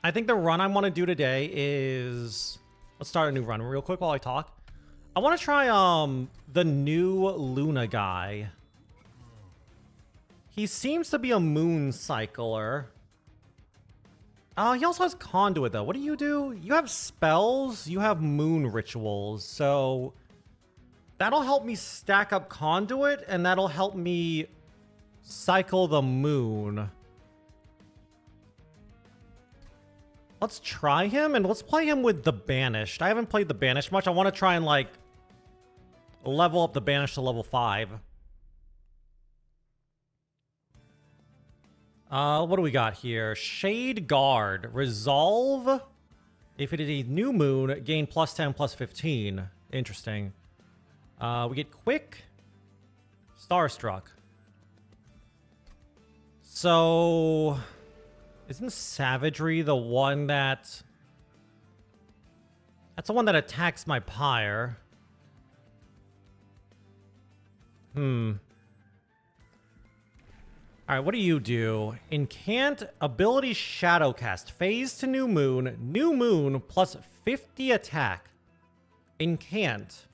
I think the run I want to do today is... Let's start a new run real quick while I talk. I want to try the new Luna guy. He seems to be a moon cycler. He also has conduit though. What do? You have spells, you have moon rituals, so that'll help me stack up conduit and that'll help me cycle the moon. Let's try him and let's play him with the Banished. I haven't played the Banished much. I want to try and like level up the Banished to level 5. What do we got here? Shade Guard. Resolve. If it is a new moon, gain plus 10, plus 15. Interesting. We get Quick. Starstruck. So... Isn't Savagery the one that... That's the one that attacks my pyre. Alright, what do you do? Incant, ability Shadowcast. Phase to new moon plus 50 attack. Incant.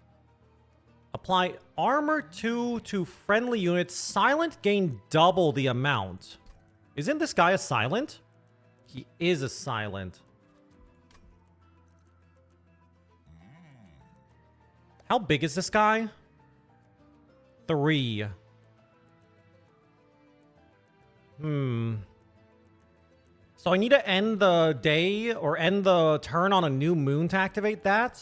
Apply armor 2 to friendly units. Silent, gain double the amount. Isn't this guy a silent? He is a silent. How big is this guy? 3. So I need to end the day or end the turn on a new moon to activate that?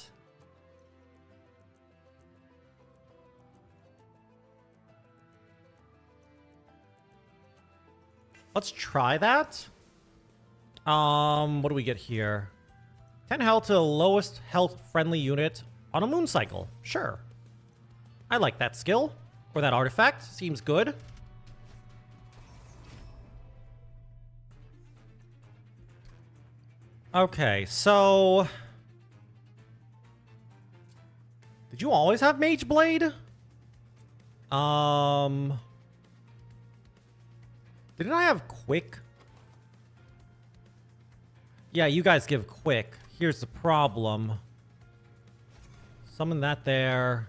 Let's try that. What do we get here? 10 health to the lowest health friendly unit on a moon cycle. Sure. I like that skill. Or that artifact. Seems good. Okay, so... Did you always have Mage Blade? Didn't I have Quick? Yeah, you guys give Quick. Here's the problem. Summon that there.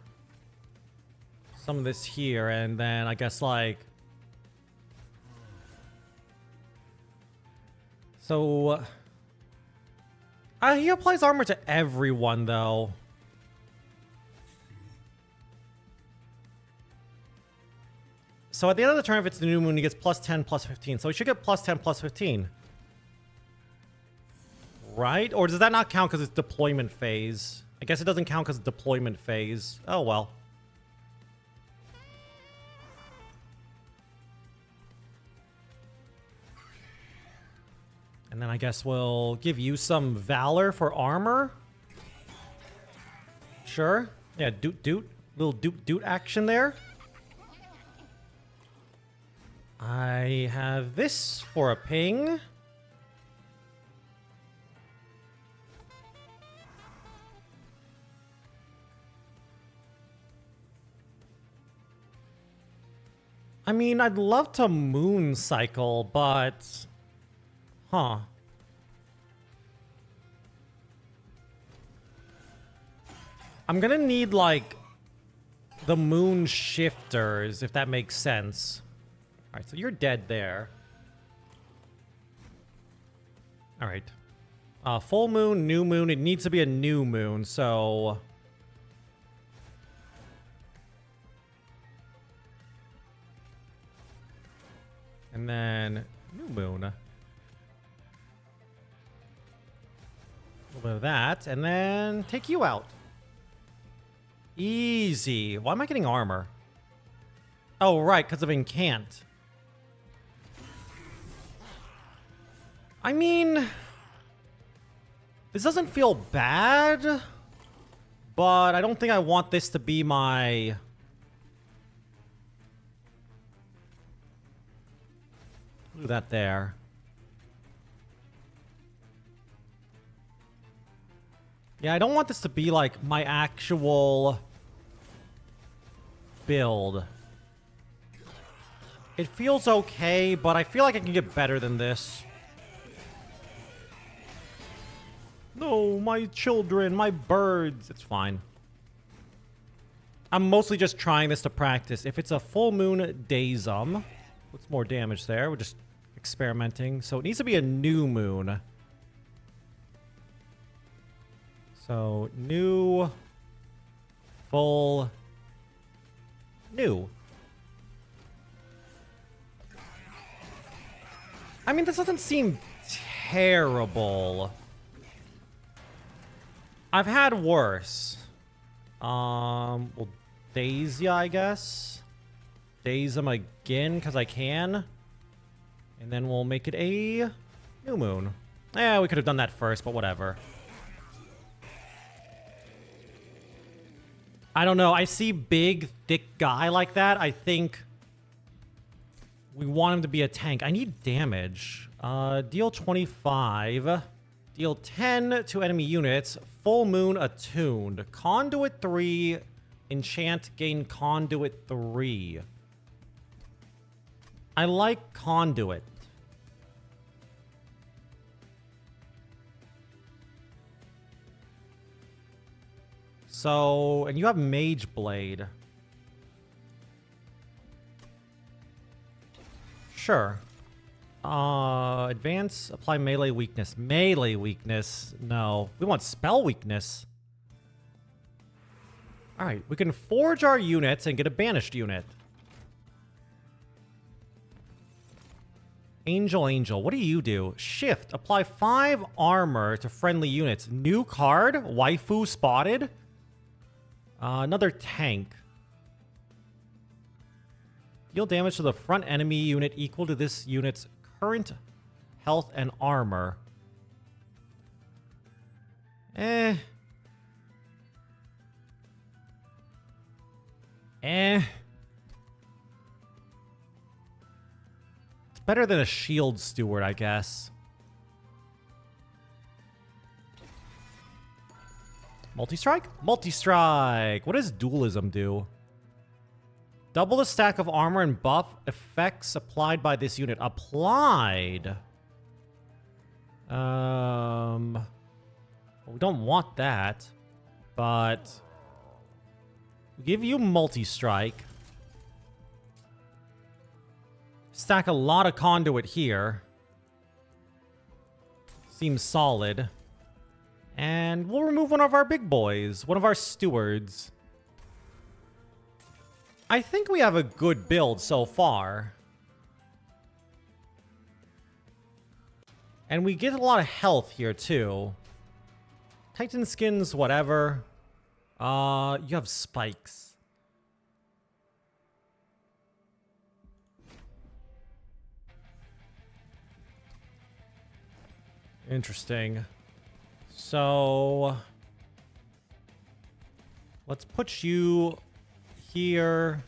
Summon this here, and then I guess like... So... he applies armor to everyone, though. So at the end of the turn, if it's the new moon, he gets plus 10, plus 15. So he should get plus 10, plus 15. Right? Or does that not count because it's deployment phase? I guess it doesn't count because it's deployment phase. Oh, well. And then I guess we'll give you some Valor for armor. Sure. Yeah, doot. Little doot action there. I have this for a ping. I mean, I'd love to moon cycle, but... Huh. I'm gonna need, like, the moon shifters, if that makes sense. Alright, so you're dead there. Alright. Full moon, new moon. It needs to be a new moon, so... And then... New moon. A little bit of that, and then take you out. Easy. Why am I getting armor? Oh, right, because of Incant. I mean... This doesn't feel bad, but I don't think I want this to be my... Do that there. Yeah, I don't want this to be like my actual build. It feels okay, but I feel like I can get better than this. No, my children, my birds. It's fine. I'm mostly just trying this to practice. If it's a full moon daysum, what's more damage there? We're just experimenting. So it needs to be a new moon. So new, full, new. I mean, this doesn't seem terrible. I've had worse. Well, Dazia, I guess. Daze them again, because I can. And then we'll make it a new moon. Yeah, we could have done that first, but whatever. I don't know. I see big, thick guy like that. I think we want him to be a tank. I need damage. Deal 25. Deal 10 to enemy units. Full moon attuned. Conduit 3. Enchant, gain conduit 3. I like conduit. So, and you have Mage Blade. Sure. Advance, apply melee weakness. Melee weakness. No. We want spell weakness. Alright, we can forge our units and get a banished unit. Angel, what do you do? Shift, apply 5 armor to friendly units. New card, waifu spotted. Another tank. Deal damage to the front enemy unit equal to this unit's current health and armor. It's better than a shield steward, I guess. Multi-strike? Multi-strike! What does dualism do? Double the stack of armor and buff effects applied by this unit. Applied? Well, we don't want that. But we'll give you multi-strike. Stack a lot of conduit here. Seems solid. And we'll remove one of our big boys. One of our stewards. I think we have a good build so far. And we get a lot of health here too. Titan skins, whatever. You have spikes. Interesting. So let's put you here,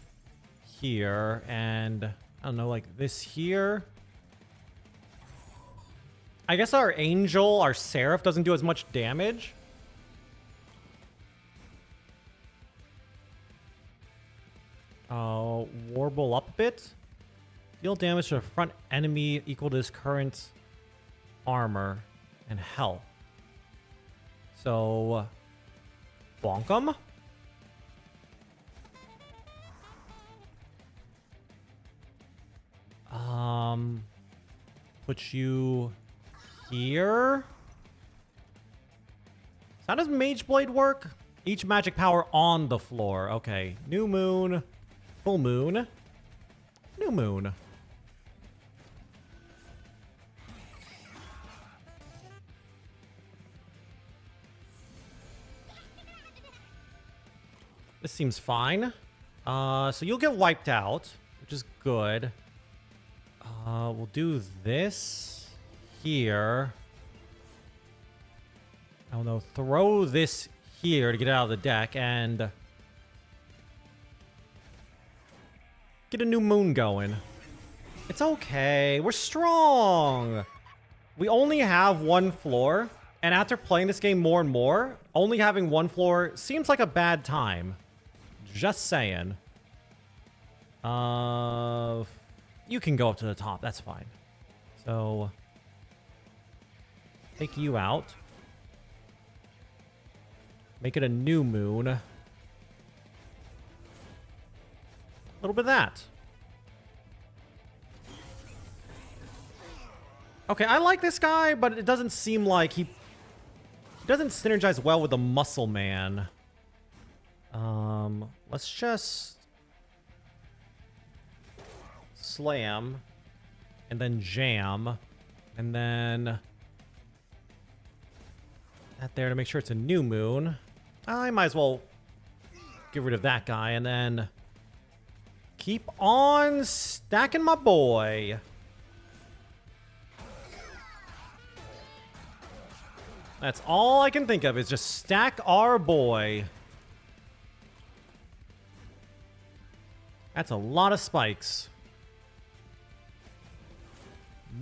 here, and I don't know, like this here. I guess our angel, our seraph, doesn't do as much damage. Warble up a bit. Deal damage to a front enemy equal to his current armor and health. So, bonk him. Put you here. So how does Mage Blade work? Each magic power on the floor. Okay. New moon. Full moon. New moon. This seems fine. So you'll get wiped out, which is good. We'll do this here. I don't know. Throw this here to get out of the deck and get a new moon going. It's okay. We're strong. We only have one floor. And after playing this game more and more, only having one floor seems like a bad time. Just saying. You can go up to the top. That's fine. So, take you out. Make it a new moon. A little bit of that. Okay, I like this guy, but it doesn't seem like he doesn't synergize well with the muscle man. Let's just slam and then jam and then that there to make sure it's a new moon. I might as well get rid of that guy and then keep on stacking my boy. That's all I can think of is just stack our boy. That's a lot of spikes.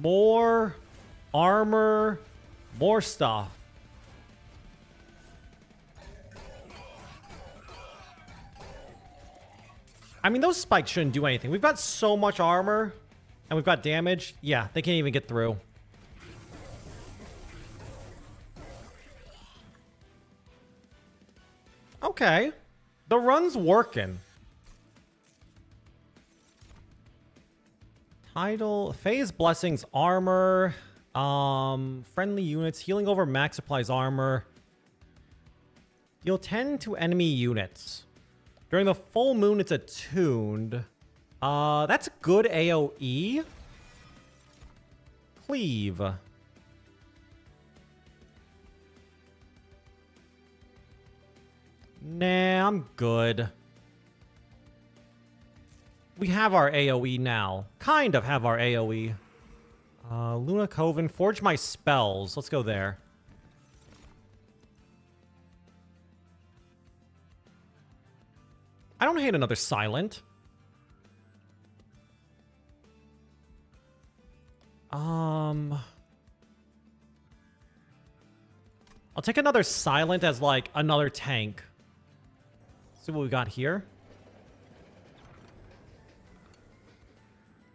More armor, more stuff. I mean, those spikes shouldn't do anything. We've got so much armor and we've got damage. Yeah, they can't even get through. Okay. The run's working. Tidal, Phase Blessings, armor, friendly units, healing over max supplies armor. Deal 10 to enemy units. During the full moon, it's attuned. That's good AoE. Cleave. Nah, I'm good. We have our AoE now. Kind of have our AoE. Luna Coven. Forge my spells. Let's go there. I don't hate another silent. I'll take another silent as like another tank. See what we got here.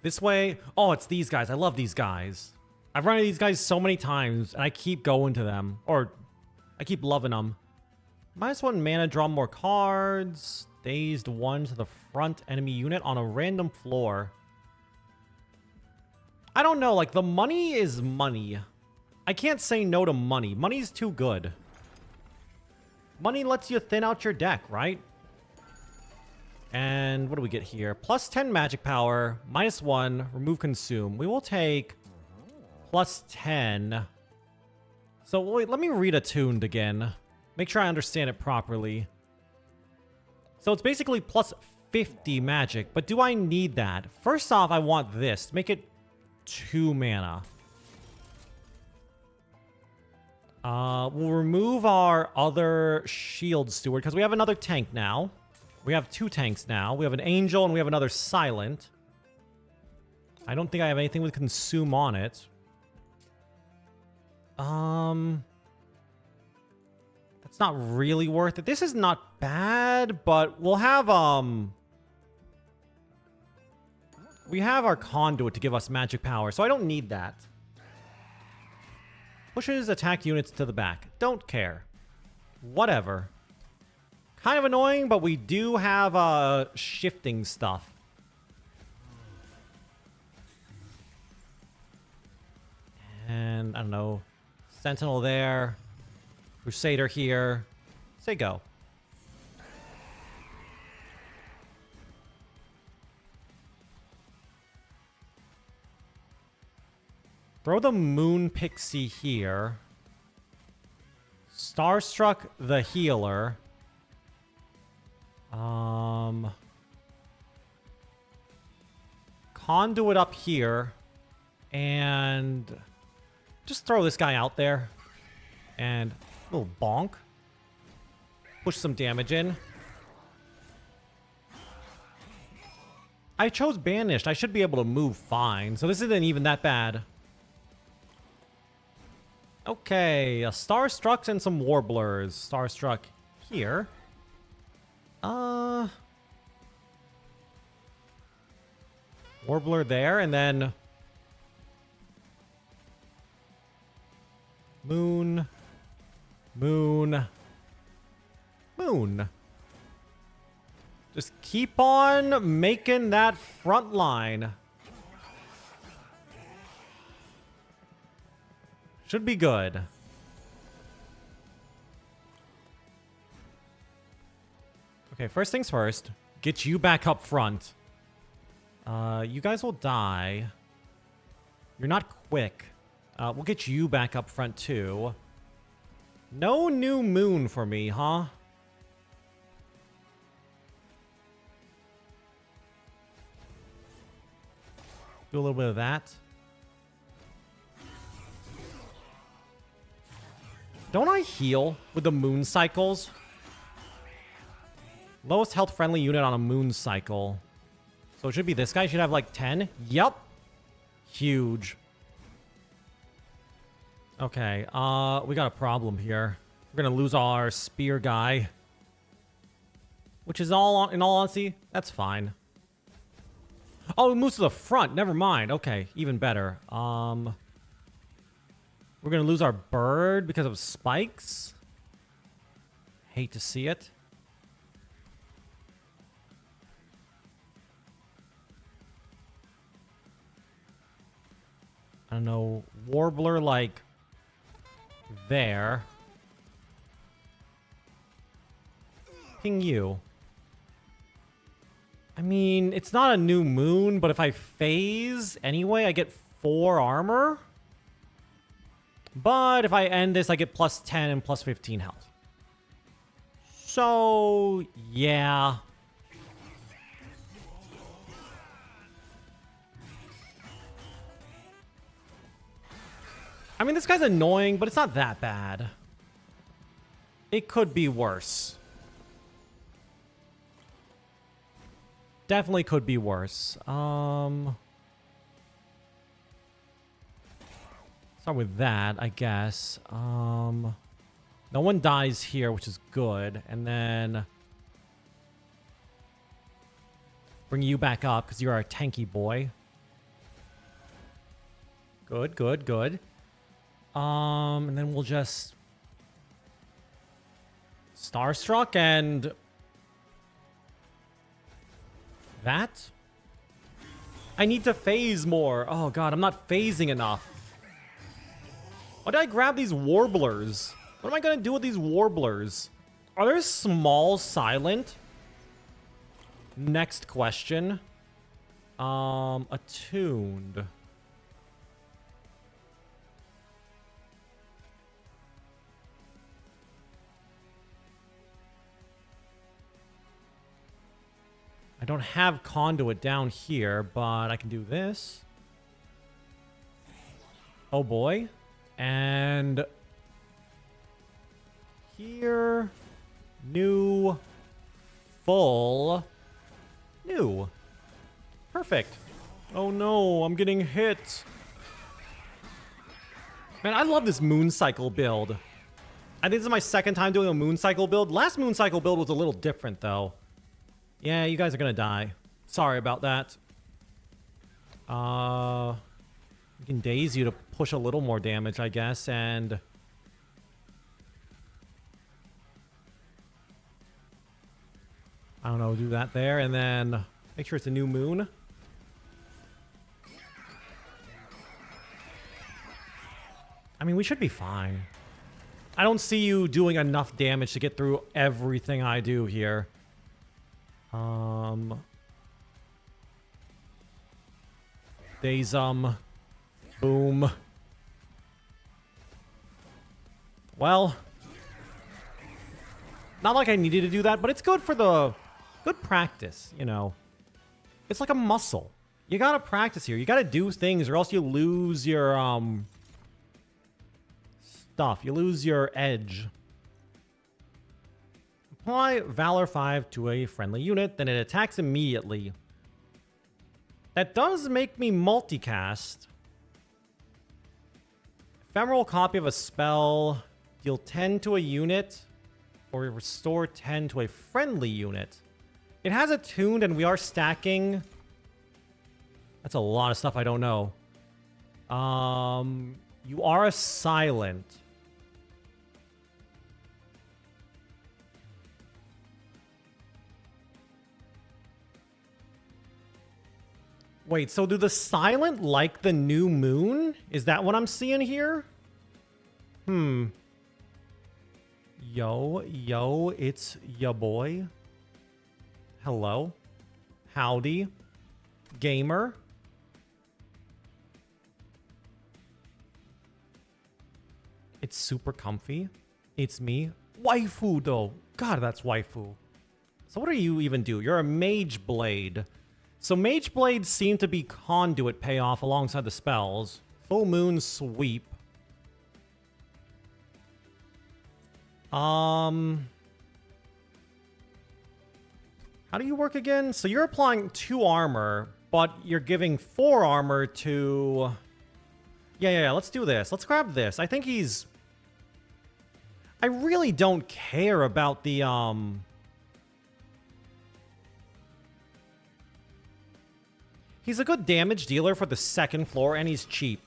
This way. Oh, it's these guys. I love these guys. I've run into these guys so many times, and I keep going to them. Or, I keep loving them. -1 mana, draw more cards. Dazed 1 to the front enemy unit on a random floor. I don't know. Like, the money is money. I can't say no to money. Money's too good. Money lets you thin out your deck, right? And what do we get here? +10 magic power, -1, remove consume. We will take +10. So wait, let me read attuned again. Make sure I understand it properly. So it's basically +50 magic, but do I need that? First off, I want this. Make it 2 mana. We'll remove our other shield steward because we have another tank now. We have 2 tanks now. We have an angel and we have another silent. I don't think I have anything with consume on it. That's not really worth it. This is not bad, but we'll have, we have our conduit to give us magic power, so I don't need that. Pushes attack units to the back. Don't care. Whatever. Kind of annoying, but we do have shifting stuff. And, I don't know, Sentinel there. Crusader here. Say go. Throw the Moon Pixie here. Starstruck the healer. Conduit up here. And just throw this guy out there. And a little bonk. Push some damage in. I chose banished. I should be able to move fine. So this isn't even that bad. Okay, a Starstruck and some Warblers. Starstruck here. Warbler there, and then Moon. Moon. Just keep on making that front line. Should be good. Okay, first things first. Get you back up front. You guys will die. You're not quick. We'll get you back up front too. No new moon for me, huh? Do a little bit of that. Don't I heal with the moon cycles? Lowest health friendly unit on a moon cycle. So it should be this guy. Should have like 10. Yup. Huge. Okay, we got a problem here. We're gonna lose our spear guy. Which is in all honesty, that's fine. Oh, it moves to the front. Never mind. Okay, even better. We're gonna lose our bird because of spikes. Hate to see it. I don't know. Warbler like there. Ping you. I mean, it's not a new moon, but if I phase anyway, I get 4 armor. But if I end this, I get plus 10 and plus 15 health. So, yeah. I mean, this guy's annoying, but it's not that bad. It could be worse. Definitely could be worse. Start with that, I guess. No one dies here, which is good. And then bring you back up because you're our tanky boy. Good, good, good. And then we'll just Starstruck and that. I need to phase more. Oh god, I'm not phasing enough. Why did I grab these warblers? What am I gonna do with these warblers? Are there small silent? Next question. Attuned. I don't have conduit down here, but I can do this. Oh boy. And here, new, full, new. Perfect. Oh no, I'm getting hit. Man, I love this moon cycle build. I think this is my second time doing a moon cycle build. Last moon cycle build was a little different though. Yeah, you guys are gonna die. Sorry about that. We can daze you to push a little more damage, I guess, and I don't know, do that there, and then make sure it's a new moon. I mean, we should be fine. I don't see you doing enough damage to get through everything I do here. Boom. Well, not like I needed to do that, but it's good for the good practice, you know. It's like a muscle. You gotta practice here. You gotta do things or else you lose your stuff. You lose your edge. Apply Valor 5 to a friendly unit, then it attacks immediately. That does make me multicast. Ephemeral copy of a spell. Deal 10 to a unit. Or restore 10 to a friendly unit. It has attuned and we are stacking. That's a lot of stuff I don't know. You are a silent. Wait, so do the silent like the new moon? Is that what I'm seeing here? Yo, it's ya boy. Hello. Howdy. Gamer. It's super comfy. It's me. Waifu, though. God, that's waifu. So what do you even do? You're a mage blade. So mage blades seem to be conduit payoff alongside the spells. Full moon sweep. How do you work again? So you're applying 2 armor, but you're giving 4 armor to... Yeah, let's do this. Let's grab this. I think he's... I really don't care about the, He's a good damage dealer for the 2nd floor, and he's cheap.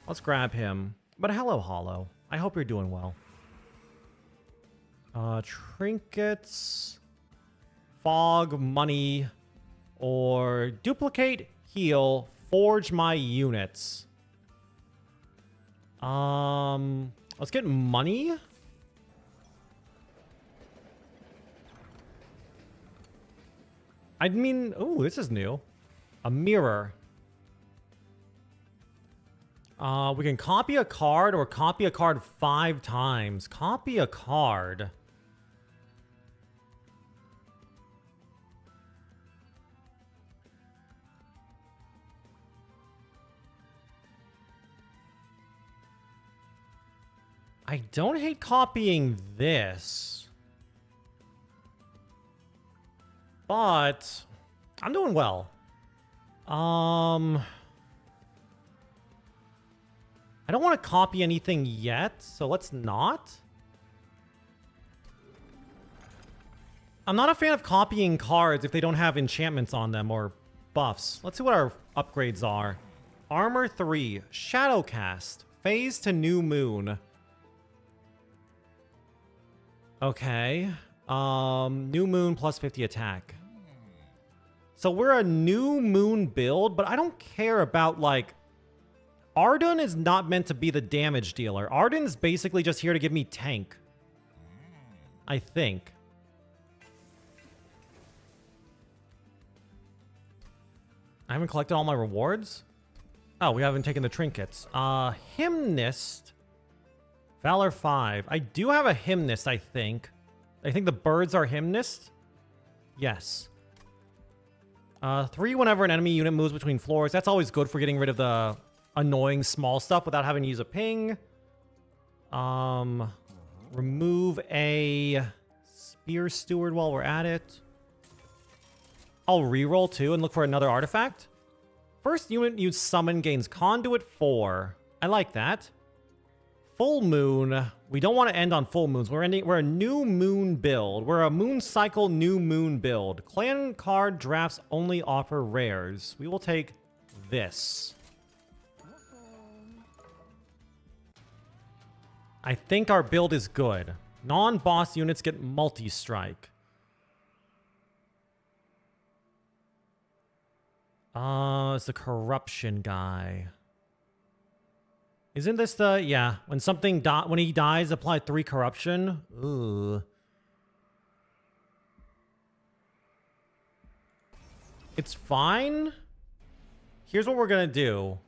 Let's grab him. But hello, Hollow. I hope you're doing well. Trinkets... Fog, money, or duplicate, heal, forge my units. Let's get money. I mean, oh, this is new. A mirror. We can copy a card or copy a card 5 times. Copy a card. I don't hate copying this. But I'm doing well. I don't want to copy anything yet, so let's not. I'm not a fan of copying cards if they don't have enchantments on them or buffs. Let's see what our upgrades are. Armor 3, Shadowcast, Phase to New Moon. Okay. New Moon plus 50 attack. So we're a New Moon build, but I don't care about, like... Arden is not meant to be the damage dealer. Arden's basically just here to give me tank. I think. I haven't collected all my rewards? Oh, we haven't taken the trinkets. Hymnist. Valor 5. I do have a Hymnist, I think. I think the birds are Hymnist. Yes. 3 whenever an enemy unit moves between floors. That's always good for getting rid of the annoying small stuff without having to use a ping. Remove a Spear Steward while we're at it. I'll reroll too and look for another artifact. First unit you summon gains Conduit 4. I like that. Full moon. We don't want to end on full moons. We're a new moon build. We're a moon cycle new moon build. Clan card drafts only offer rares. We will take this. I think our build is good. Non-boss units get multi-strike. It's the corruption guy. Isn't this the... Yeah. When he dies, apply 3 corruption. Ugh. It's fine. Here's what we're gonna do.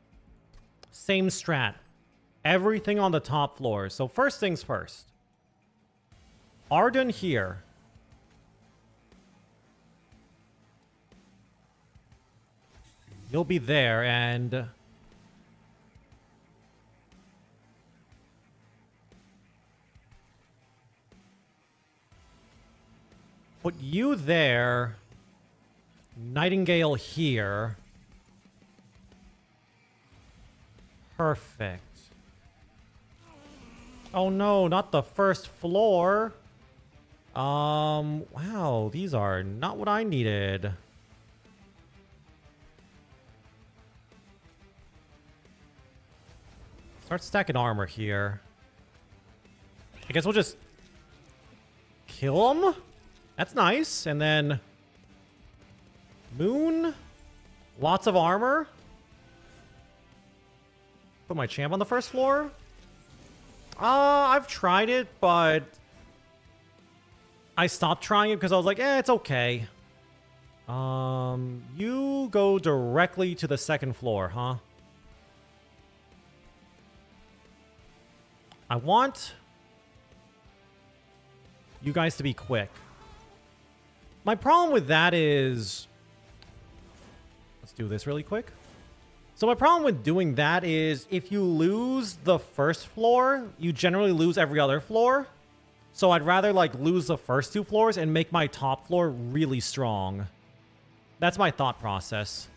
Same strat. Everything on the top floor. So first things first. Arden here. You'll be there, and... Put you there. Nightingale here. Perfect. Oh no, not the first floor. Wow, these are not what I needed. Start stacking armor here. I guess we'll just kill him. That's nice. And then Moon. Lots of armor. Put my champ on the first floor. I've tried it, but I stopped trying it because I was like, it's okay. You go directly to the second floor, huh? I want you guys to be quick. My problem with that is... Let's do this really quick. So my problem with doing that is if you lose the first floor, you generally lose every other floor. So I'd rather like lose the first 2 floors and make my top floor really strong. That's my thought process.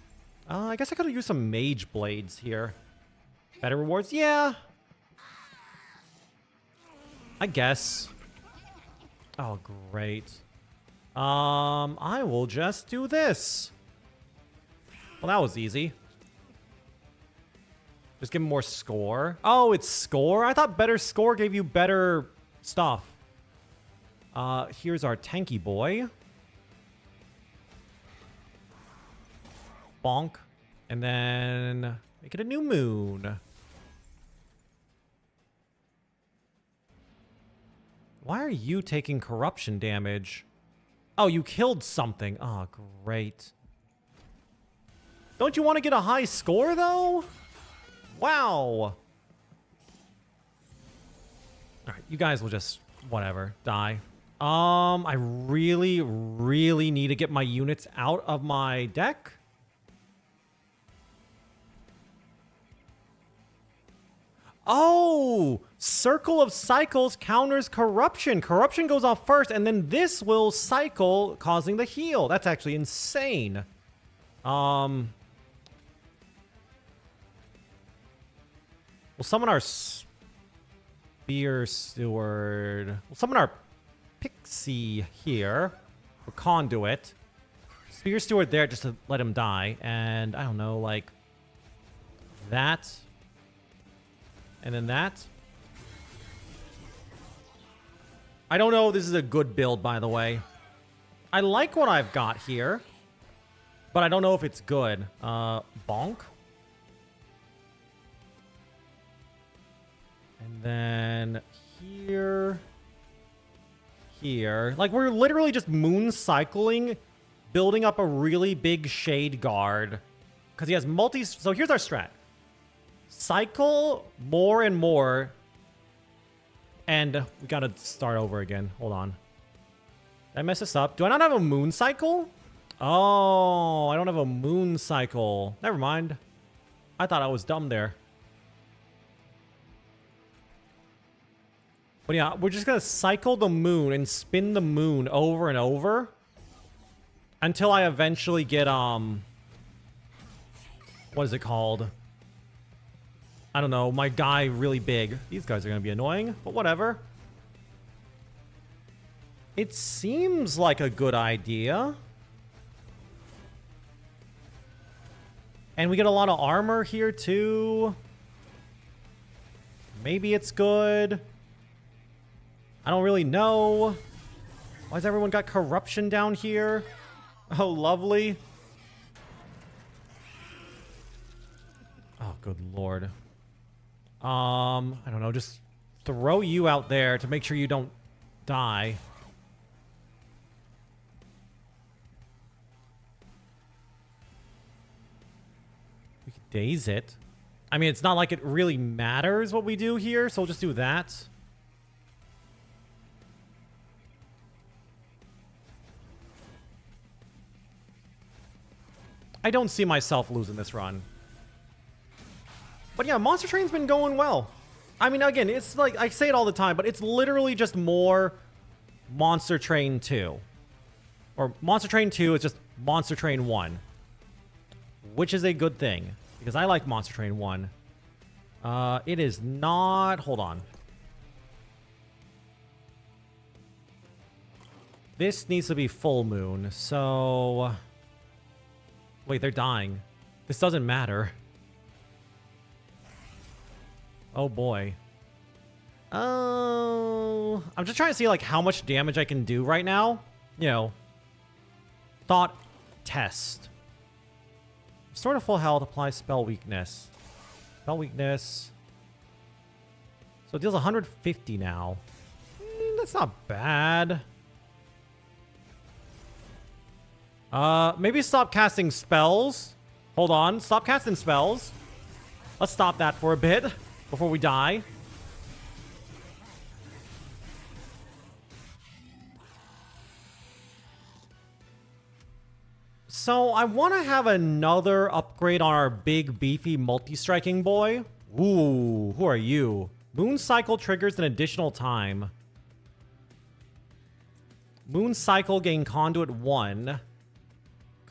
I guess I could have used some mage blades here. Better rewards? Yeah. I guess. Oh, great. I will just do this. Well, that was easy. Just give him more score. Oh, it's score? I thought better score gave you better stuff. Here's our tanky boy. Bonk. And then make it a new moon. Why are you taking corruption damage? Oh, you killed something. Oh, great. Don't you want to get a high score, though? Wow. Alright, you guys will just, whatever, die. I really, really need to get my units out of my deck. Oh! Circle of Cycles counters Corruption. Corruption goes off first, and then this will cycle, causing the heal. That's actually insane. We'll summon our Spear Steward. We'll summon our Pixie here. Or Conduit. Spear Steward there just to let him die. And I don't know, like that. And then that. I don't know if this is a good build, by the way. I like what I've got here. But I don't know if it's good. Bonk. And then here. Here. Like, we're literally just moon cycling, building up a really big shade guard. Because he has multi... So here's our strat. Cycle more and more. And we gotta start over again. Hold on. Did I mess this up? Do I not have a moon cycle? Oh, I don't have a moon cycle. Never mind. I thought I was dumb there. But yeah, we're just gonna cycle the moon and spin the moon over and over. Until I eventually get, what is it called? I don't know, my guy really big. These guys are gonna be annoying, but whatever. It seems like a good idea. And we get a lot of armor here too. Maybe it's good. I don't really know. Why has everyone got corruption down here? Oh, lovely. Oh, good lord. I don't know, just throw you out there to make sure you don't die. We could daze it. I mean, it's not like it really matters what we do here, so we'll just do that. I don't see myself losing this run. But yeah, Monster Train's been going well. I mean, again, it's like, I say it all the time, but it's literally just more Monster Train 2. Or Monster Train 2 is just Monster Train 1. Which is a good thing. Because I like Monster Train 1. It is not... Hold on. This needs to be full moon, so... Wait, they're dying. This doesn't matter. Oh boy. Oh, I'm just trying to see like how much damage I can do right now. You know, thought test. Restore to full health, apply spell weakness. Spell weakness. So it deals 150 now. That's not bad. Maybe stop casting spells. Hold on, stop casting spells. Let's stop that for a bit before we die. So I want to have another upgrade on our big beefy multi-striking boy. Ooh, who are you? Moon cycle triggers an additional time. Moon cycle gain conduit 1.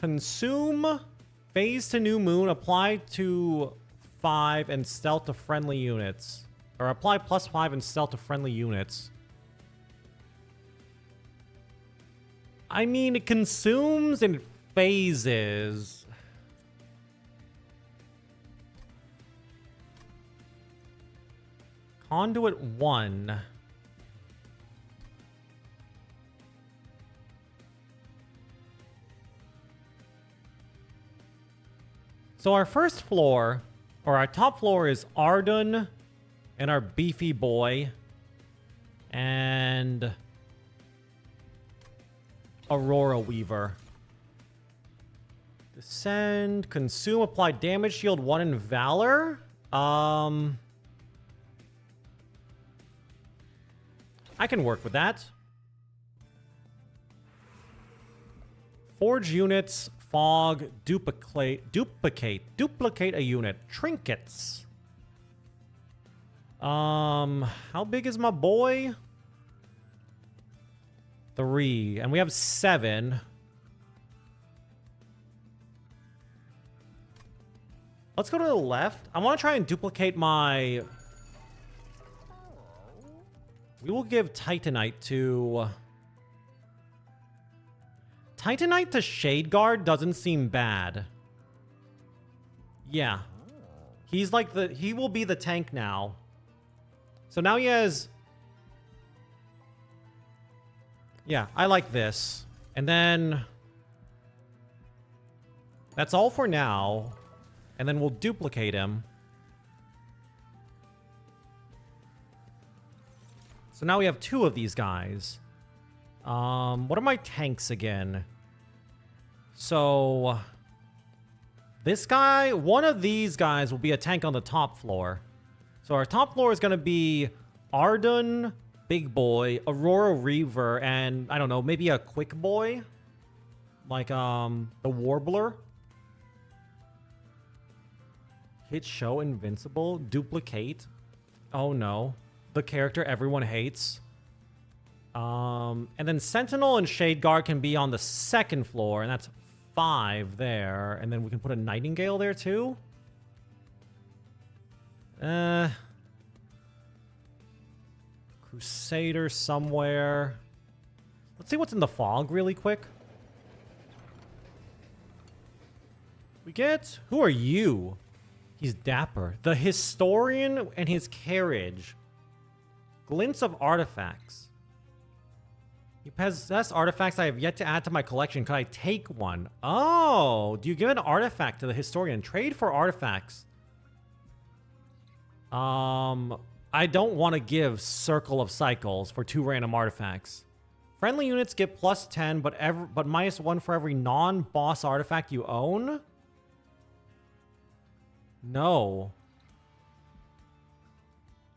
Consume phase to new moon, apply to 5 and stealth to friendly units. Or apply +5 and stealth to friendly units. I mean, it consumes in phases. Conduit 1. So our first floor, or our top floor, is Arden and our beefy boy and Aurora Weaver. Descend, consume, apply damage, shield 1 in Valor. I can work with that. Forge units, fog, duplicate a unit. Trinkets. How big is my boy? 3, and we have 7. Let's go to the left. I want to try and duplicate my... We will give Titanite to... Titanite to Shade Guard doesn't seem bad. Yeah. He's like the... He will be the tank now. So now he has... Yeah, I like this. And then... That's all for now. And then we'll duplicate him. So now we have 2 of these guys. What are my tanks again? So... This guy, one of these guys will be a tank on the top floor. So our top floor is going to be Arden, Big Boy, Aurora Reaver, and, I don't know, maybe a Quick Boy? Like, the Warbler? Hit show invincible. Duplicate. Oh no. The character everyone hates. And then Sentinel and Shade Guard can be on the second floor, and that's 5 there. And then we can put a Nightingale there too. Crusader somewhere. Let's see what's in the fog really quick. We get... Who are you? He's dapper. The Historian and his carriage. Glints of artifacts. You possess artifacts I have yet to add to my collection. Could I take one? Oh, do you give an artifact to the Historian? Trade for artifacts. I don't want to give Circle of Cycles for 2 random artifacts. Friendly units get +10, but -1 for every non-boss artifact you own? No.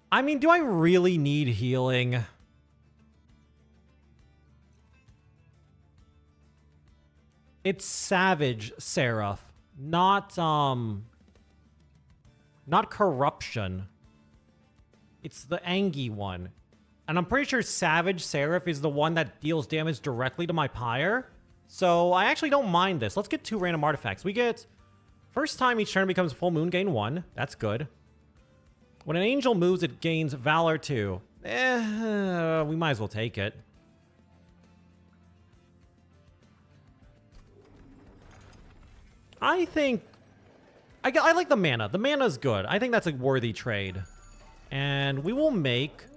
I mean, do I really need healing? It's Savage Seraph, not Corruption. It's the Angie one. And I'm pretty sure Savage Seraph is the one that deals damage directly to my pyre. So I actually don't mind this. Let's get 2 random artifacts. We get... First time each turn becomes full moon, gain 1. That's good. When an angel moves, it gains Valor 2. We might as well take it. I think... I like the mana. The mana's good. I think that's a worthy trade. And we will make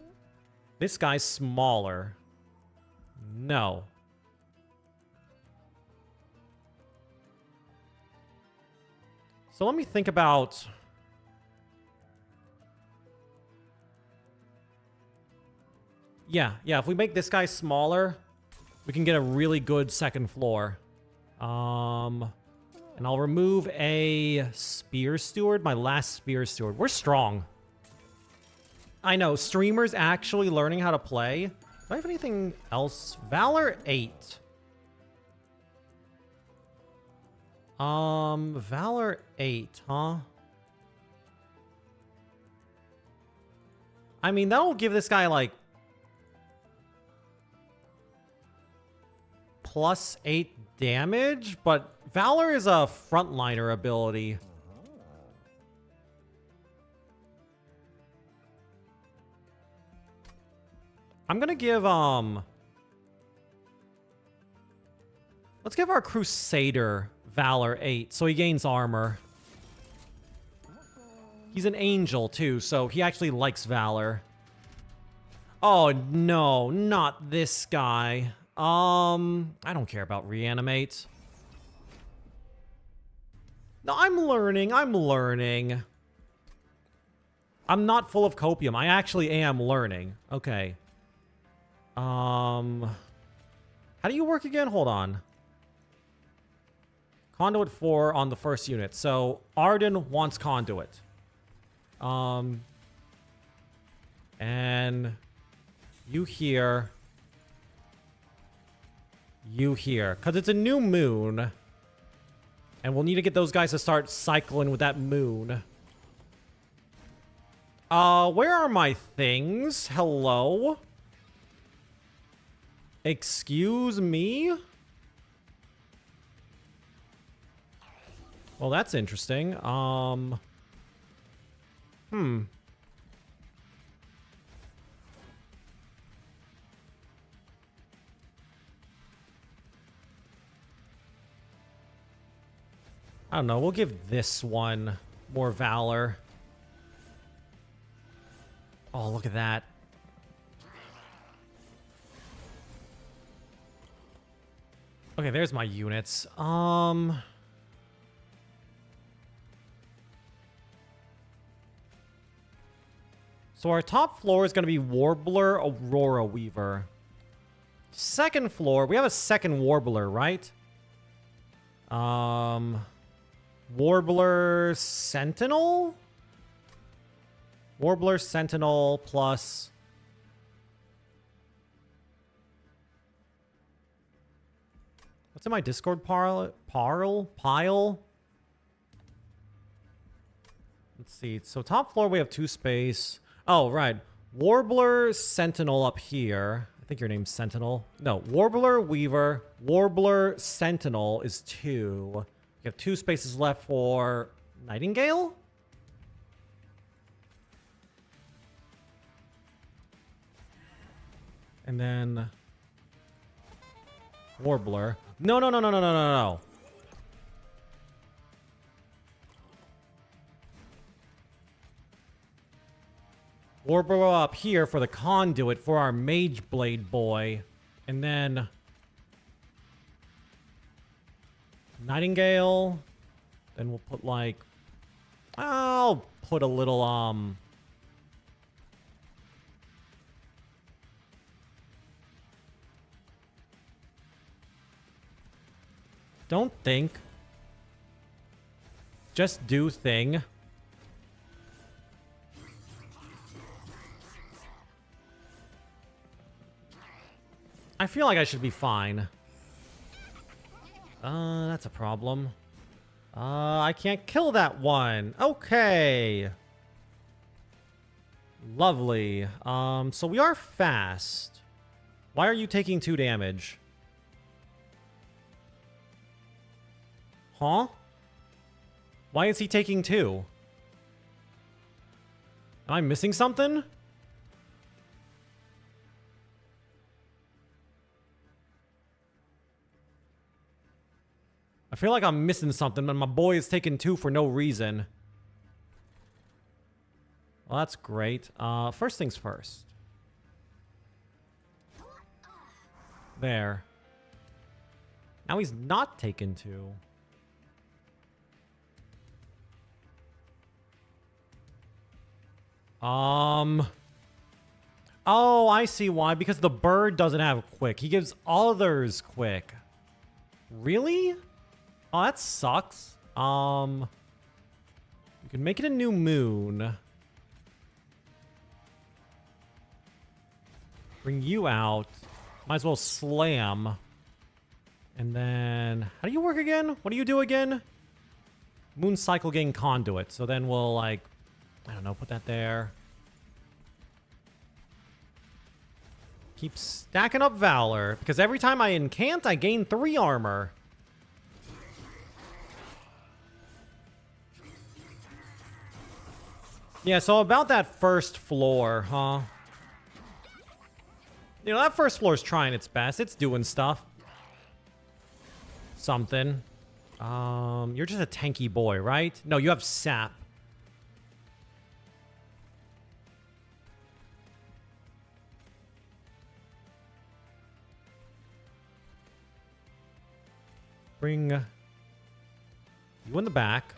this guy smaller. No. So let me think about... Yeah, if we make this guy smaller, we can get a really good second floor. And I'll remove a Spear Steward, my last Spear Steward. We're strong. I know, streamers actually learning how to play. Do I have anything else? Valor 8. Valor 8, huh? I mean, that'll give this guy, like, +8 damage, but Valor is a frontliner ability. I'm gonna give, let's give our Crusader Valor 8, so he gains armor. He's an angel, too, so he actually likes Valor. Oh, no, not this guy. I don't care about reanimate. No, I'm learning. I'm not full of copium. I actually am learning. Okay. How do you work again? Hold on. Conduit 4 on the first unit. So, Arden wants conduit. And you here. You here. Because it's a new moon. And we'll need to get those guys to start cycling with that moon. Where are my things? Hello? Excuse me? Well, that's interesting. I don't know. We'll give this one more valor. Oh, look at that. Okay, there's my units. So our top floor is going to be Warbler, Aurora Weaver. Second floor, we have a second Warbler, right? Warbler Sentinel? Warbler Sentinel plus... What's in my Discord pile? Let's see. So top floor, we have 2 space. Oh, right. Warbler Sentinel up here. I think your name's Sentinel. No, Warbler Weaver. Warbler Sentinel is 2. You have 2 spaces left for Nightingale? And then Warbler. No. Warbler up here for the conduit for our Mage Blade boy. And then Nightingale. Then we'll put like... I'll put a little, Don't think. Just do thing. I feel like I should be fine. That's a problem. I can't kill that one. Okay. Lovely. So we are fast. Why are you taking 2 damage? Huh? Why is he taking 2? Am I missing something? I feel like I'm missing something, but my boy is taking 2 for no reason. Well, that's great. First things first. There. Now he's not taking 2. Oh, I see why. Because the bird doesn't have quick. He gives others quick. Really? Oh, that sucks. You can make it a new moon. Bring you out. Might as well slam. And then... How do you work again? What do you do again? Moon cycle gain conduit. So then we'll, like... I don't know, put that there. Keep stacking up Valor. Because every time I incant, I gain 3 armor. Yeah, so about that first floor, huh? You know, that first floor is trying its best. It's doing stuff. Something. You're just a tanky boy, right? No, you have sap. Bring you in the back.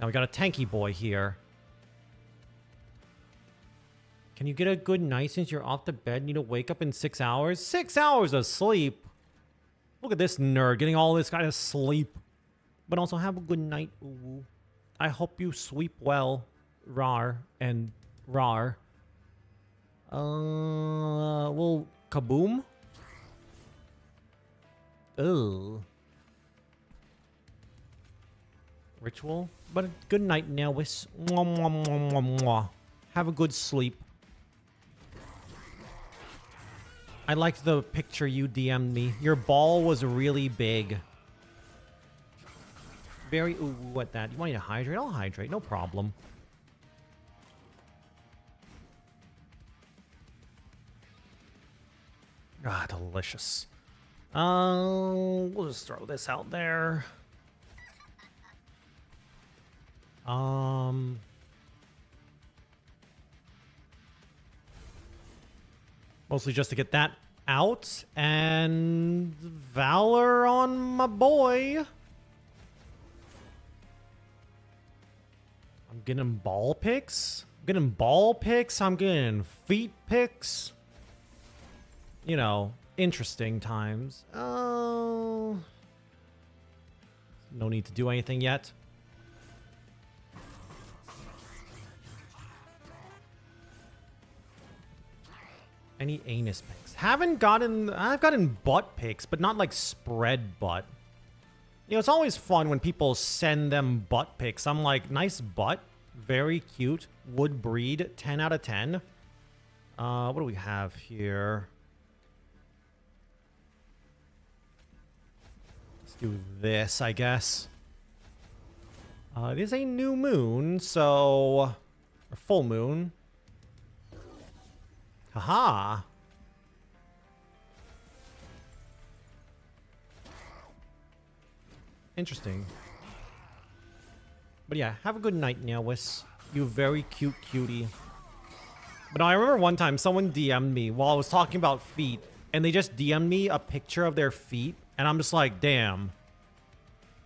Now we got a tanky boy here. Can you get a good night since you're off the bed? Need to wake up in 6 hours? 6 hours of sleep? Look at this nerd getting all this kind of sleep. But also have a good night. Ooh. I hope you sleep well. Rar and rar. Well, kaboom? Ugh. Ritual? But good night, Nelwis. Mwah, mwah, mwah, mwah, mwah. Have a good sleep. I liked the picture you DM'd me. Your ball was really big. Very... Ooh, what that? You want me to hydrate? I'll hydrate. No problem. Ah, delicious. We'll just throw this out there. Mostly just to get that out. And Valor on my boy. I'm getting ball picks. I'm getting ball picks. I'm getting feet picks. You know, interesting times. Oh. No need to do anything yet. Any anus pics? Haven't gotten... I've gotten butt pics, but not like spread butt. You know, it's always fun when people send them butt pics. I'm like, nice butt. Very cute. Would breed. 10 out of 10. What do we have here? Let's do this, I guess. It is a new moon, so... Or full moon. Haha. Interesting. But yeah, have a good night, Nelwis. You very cute cutie. But no, I remember one time someone DM'd me while I was talking about feet, and they just DM'd me a picture of their feet, and I'm just like, damn.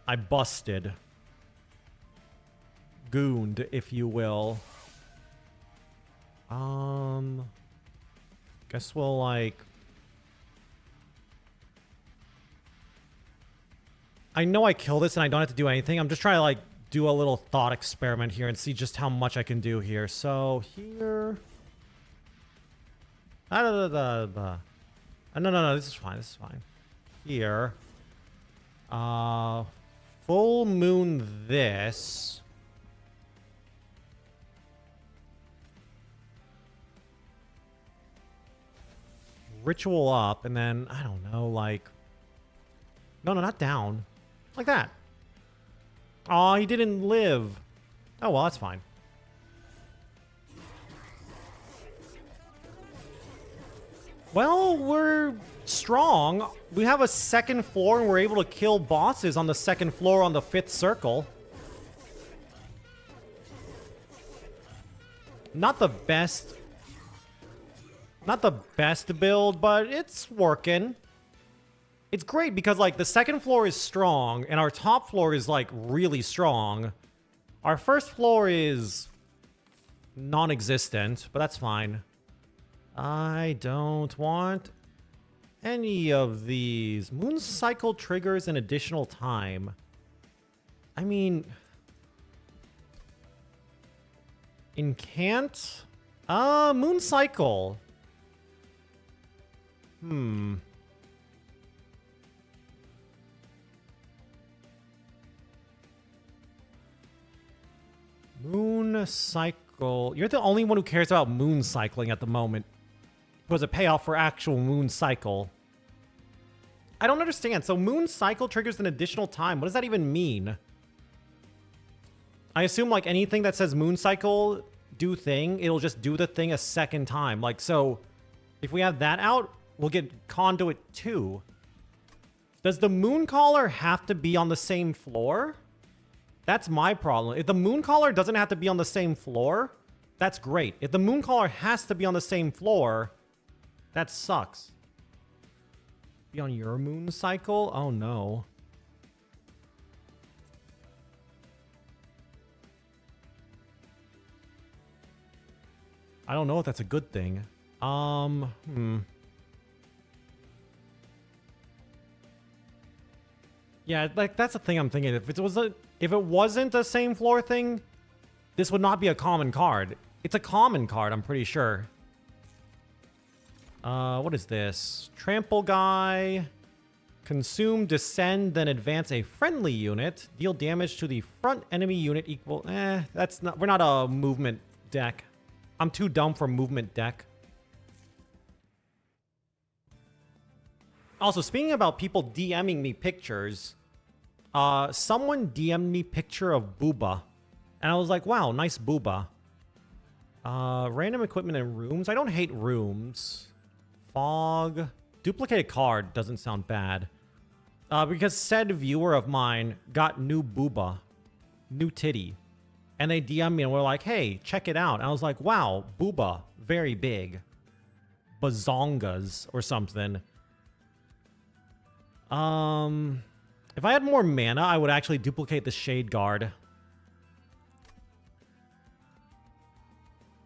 I busted. Gooned, if you will. Guess we'll, like... I know I kill this and I don't have to do anything. I'm just trying to, like, do a little thought experiment here and see just how much I can do here. So, here... No, this is fine. This is fine. Here. Full moon this... Ritual up, and then, I don't know, like... No, not down. Like that. Aw, he didn't live. Oh, well, that's fine. Well, we're strong. We have a second floor, and we're able to kill bosses on the second floor on the 5th circle. Not the best... Not the best build, but it's working. It's great because, like, the second floor is strong, and our top floor is, like, really strong. Our first floor is non-existent, but that's fine. I don't want any of these. Moon cycle triggers an additional time. I mean, incant? Moon cycle. Moon cycle. You're the only one who cares about moon cycling at the moment. Was a payoff for actual moon cycle. I don't understand. So moon cycle triggers an additional time. What does that even mean? I assume like anything that says moon cycle do thing, it'll just do the thing a second time. Like, so if we have that out, we'll get conduit 2. Does the moon caller have to be on the same floor? That's my problem. If the moon caller doesn't have to be on the same floor, that's great. If the moon caller has to be on the same floor, that sucks. Be on your moon cycle? Oh no. I don't know if that's a good thing. Yeah, like that's the thing I'm thinking. If it wasn't a same floor thing, this would not be a common card. It's a common card, I'm pretty sure. What is this? Trample guy. Consume, descend, then advance a friendly unit. Deal damage to the front enemy unit equal. That's not. We're not a movement deck. I'm too dumb for movement deck. Also, speaking about people DMing me pictures, someone DM'd me picture of Booba. And I was like, wow, nice Booba. Random equipment and rooms. I don't hate rooms. Fog. Duplicated card doesn't sound bad. Because said viewer of mine got new Booba. New titty. And they DM'd me and were like, hey, check it out. And I was like, wow, Booba. Very big. Bazongas or something. If I had more mana, I would actually duplicate the Shade Guard.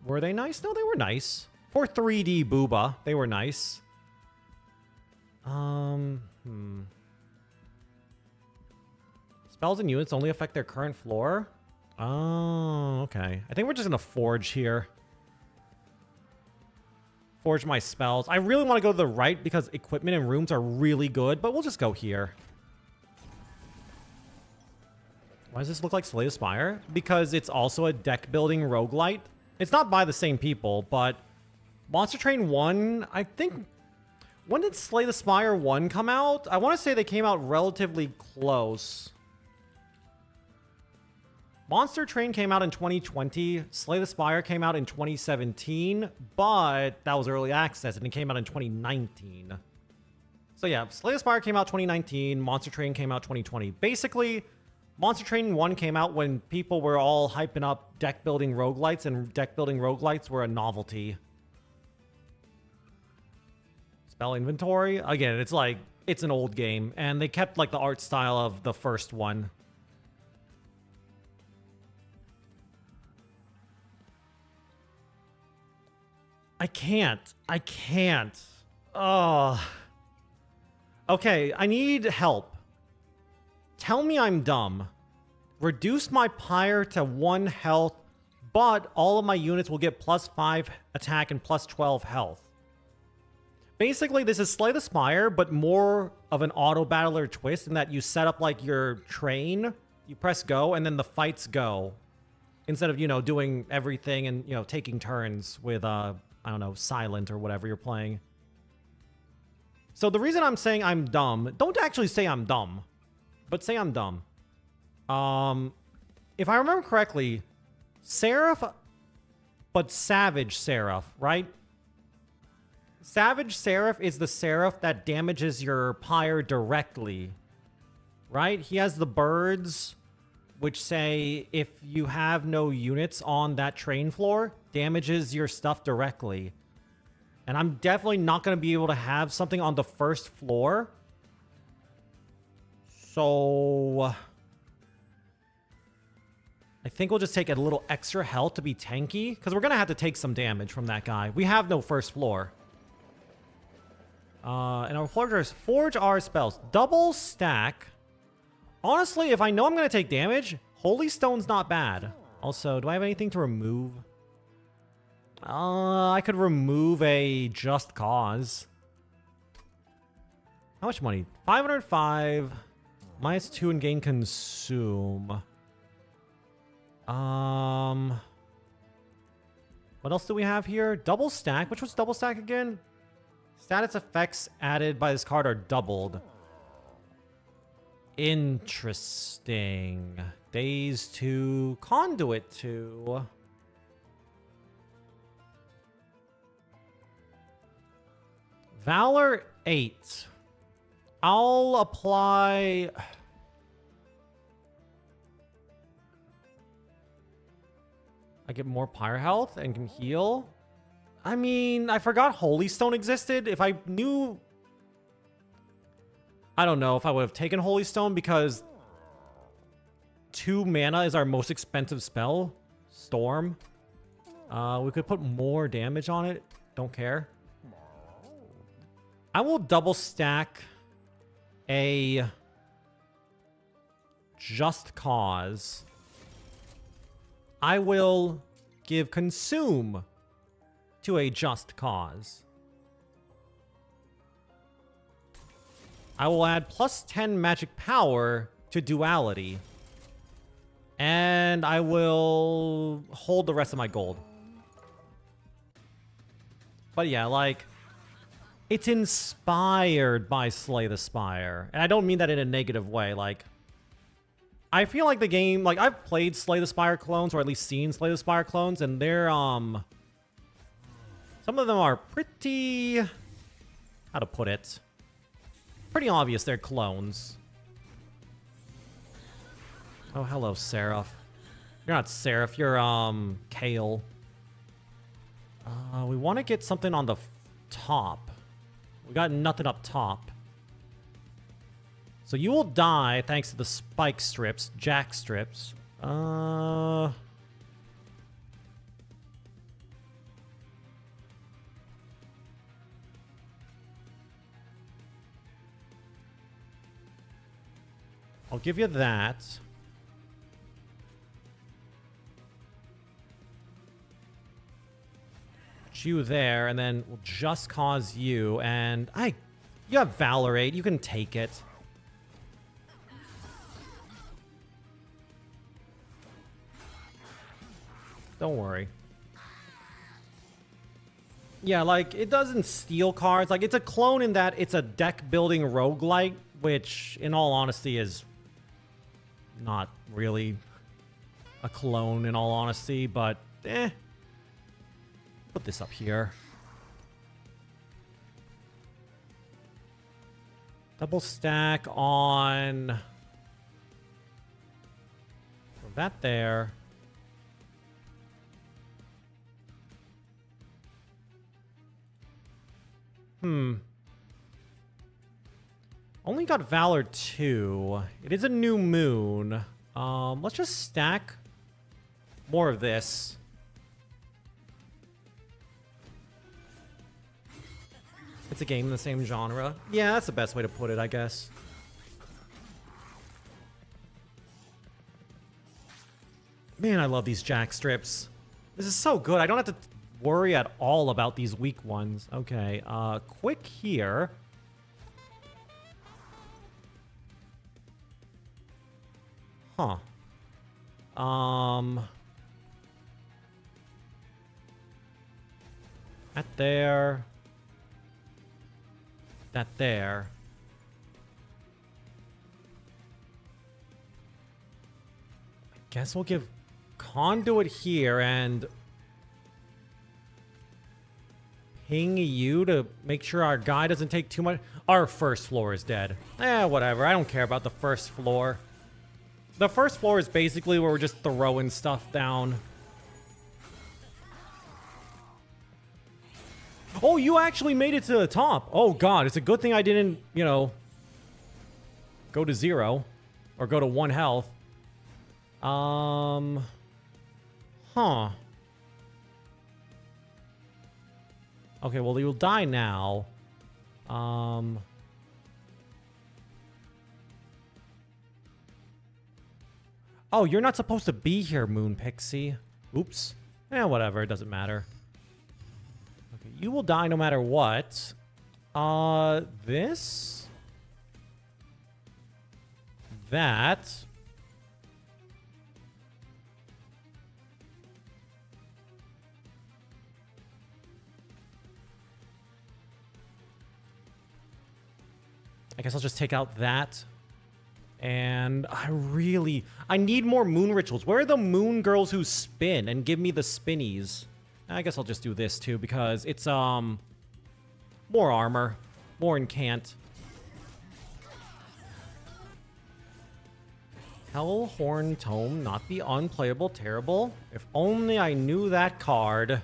Were they nice? No, they were nice. For 3D Booba, they were nice. Spells and units only affect their current floor? Oh, okay. I think we're just gonna forge here. Forge my spells. I really want to go to the right because equipment and rooms are really good, but we'll just go here. Why does this look like Slay the Spire? Because it's also a deck building roguelite. It's not by the same people, but Monster Train 1, I think... When did Slay the Spire 1 come out? I want to say they came out relatively close. Monster Train came out in 2020. Slay the Spire came out in 2017, but that was early access and it came out in 2019. So yeah, Slay the Spire came out 2019. Monster Train came out 2020. Basically, Monster Train 1 came out when people were all hyping up deck building roguelites, and deck building roguelites were a novelty. Spell inventory. Again, it's like, it's an old game, and they kept like the art style of the first one. I can't. Oh. Okay, I need help. Tell me I'm dumb. Reduce my pyre to 1 health, but all of my units will get +5 attack and +12 health. Basically, this is Slay the Spire, but more of an auto-battler twist in that you set up like your train, you press go, and then the fights go. Instead of, you know, doing everything and, you know, taking turns with, I don't know, Silent or whatever you're playing. So the reason I'm saying I'm dumb, don't actually say I'm dumb, but say I'm dumb. If I remember correctly, Seraph, but Savage Seraph, right? Savage Seraph is the Seraph that damages your pyre directly, right? He has the birds, which say if you have no units on that train floor, damages your stuff directly. And I'm definitely not going to be able to have something on the first floor. So... I think we'll just take a little extra health to be tanky, because we're going to have to take some damage from that guy. We have no first floor. And our forge our spells. Double stack. Honestly, if I know I'm going to take damage, Holy Stone's not bad. Also, do I have anything to remove? I could remove a Just Cause. How much money? 505. Minus 2 and gain consume. What else do we have here? Double stack. Which was double stack again? Status effects added by this card are doubled. Interesting. Days 2. Conduit 2. Valor 8. I'll apply... I get more pyre health and can heal. I mean, I forgot Holy Stone existed. If I knew... I don't know if I would have taken Holy Stone because 2 mana is our most expensive spell. Storm. We could put more damage on it. Don't care. I will double stack a Just Cause. I will give Consume to a Just Cause. I will add plus 10 magic power to Duality. And I will hold the rest of my gold. But yeah, like, it's inspired by Slay the Spire. And I don't mean that in a negative way. Like, I feel like the game, like, I've played Slay the Spire clones, or at least seen Slay the Spire clones, and they're, some of them are pretty, how to put it? Pretty obvious they're clones. Oh, hello, Seraph. You're not Seraph, you're, Kale. We want to get something on the top. We got nothing up top. So you will die thanks to the spike strips, jack strips. I'll give you that. Put you there, and then we'll Just Cause you, and you have Valorate, you can take it. Don't worry. Yeah, like, it doesn't steal cards. Like, it's a clone in that it's a deck building roguelike, which, in all honesty, is not really a clone, in all honesty, but, Put this up here. Double stack on... that there. Only got Valor 2. It is a new moon. Let's just stack more of this. It's a game in the same genre. Yeah, that's the best way to put it, I guess. Man, I love these jack strips. This is so good. I don't have to worry at all about these weak ones. Okay, quick here. Huh. That there. That there. I guess we'll give Conduit here and ping you to make sure our guy doesn't take too much. Our first floor is dead. Whatever. I don't care about the first floor. The first floor is basically where we're just throwing stuff down. Oh, you actually made it to the top. Oh, God. It's a good thing I didn't, you know, go to 0 or go to 1 health. Huh. Okay, well, you'll die now. Oh, you're not supposed to be here, Moon Pixie. Oops. Whatever. It doesn't matter. Okay, you will die no matter what. This? That? I guess I'll just take out that. And I need more moon rituals. Where are the moon girls who spin and give me the spinnies? I guess I'll just do this too because it's, more armor, more incant. Hellhorn Tome, not the unplayable, terrible. If only I knew that card.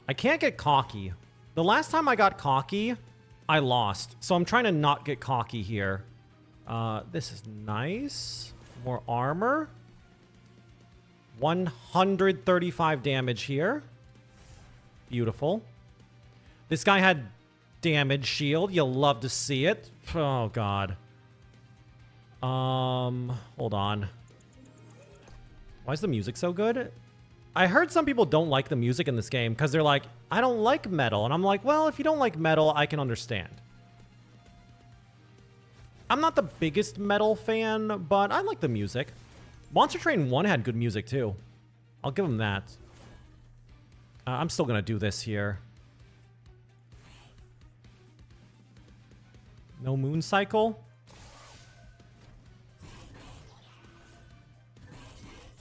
I can't get cocky. The last time I got cocky, I lost. So I'm trying to not get cocky here. This is nice. More armor. 135 damage here. Beautiful. This guy had damage shield. You'll love to see it. Oh, God. Hold on. Why is the music so good? I heard some people don't like the music in this game because they're like, I don't like metal. And I'm like, well, if you don't like metal, I can understand. I'm not the biggest metal fan, but I like the music. Monster Train 1 had good music too. I'll give them that. I'm still going to do this here. No moon cycle.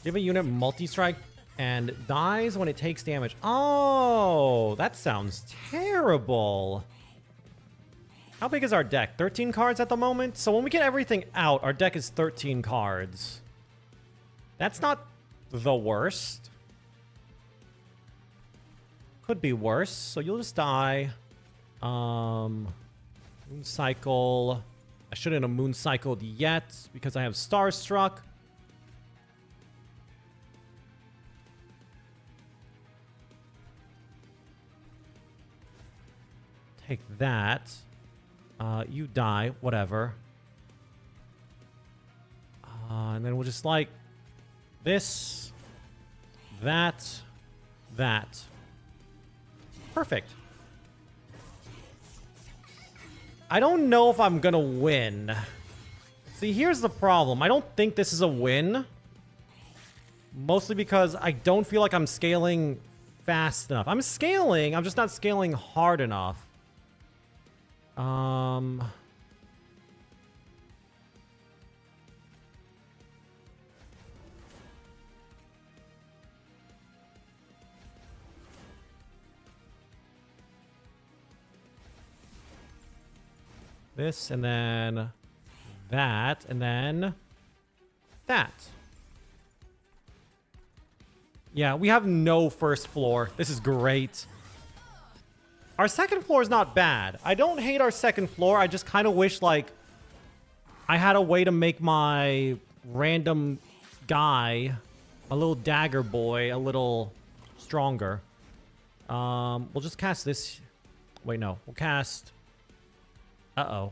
Give a unit multi-strike and dies when it takes damage. Oh, that sounds terrible. How big is our deck? 13 cards at the moment? So when we get everything out, our deck is 13 cards. That's not the worst. Could be worse. So you'll just die. Moon cycle. I shouldn't have moon cycled yet because I have Starstruck. Take that. You die. Whatever. And then we'll just like this, that. Perfect. I don't know if I'm gonna win. See, here's the problem. I don't think this is a win. Mostly because I don't feel like I'm scaling fast enough. I'm scaling. I'm just not scaling hard enough. This, and then that, and then that. Yeah, we have no first floor. This is great. Our second floor is not bad. I don't hate our second floor. I just kind of wish, like, I had a way to make my random guy, a little dagger boy, a little stronger. We'll just cast this. Wait, no. We'll cast... Uh-oh.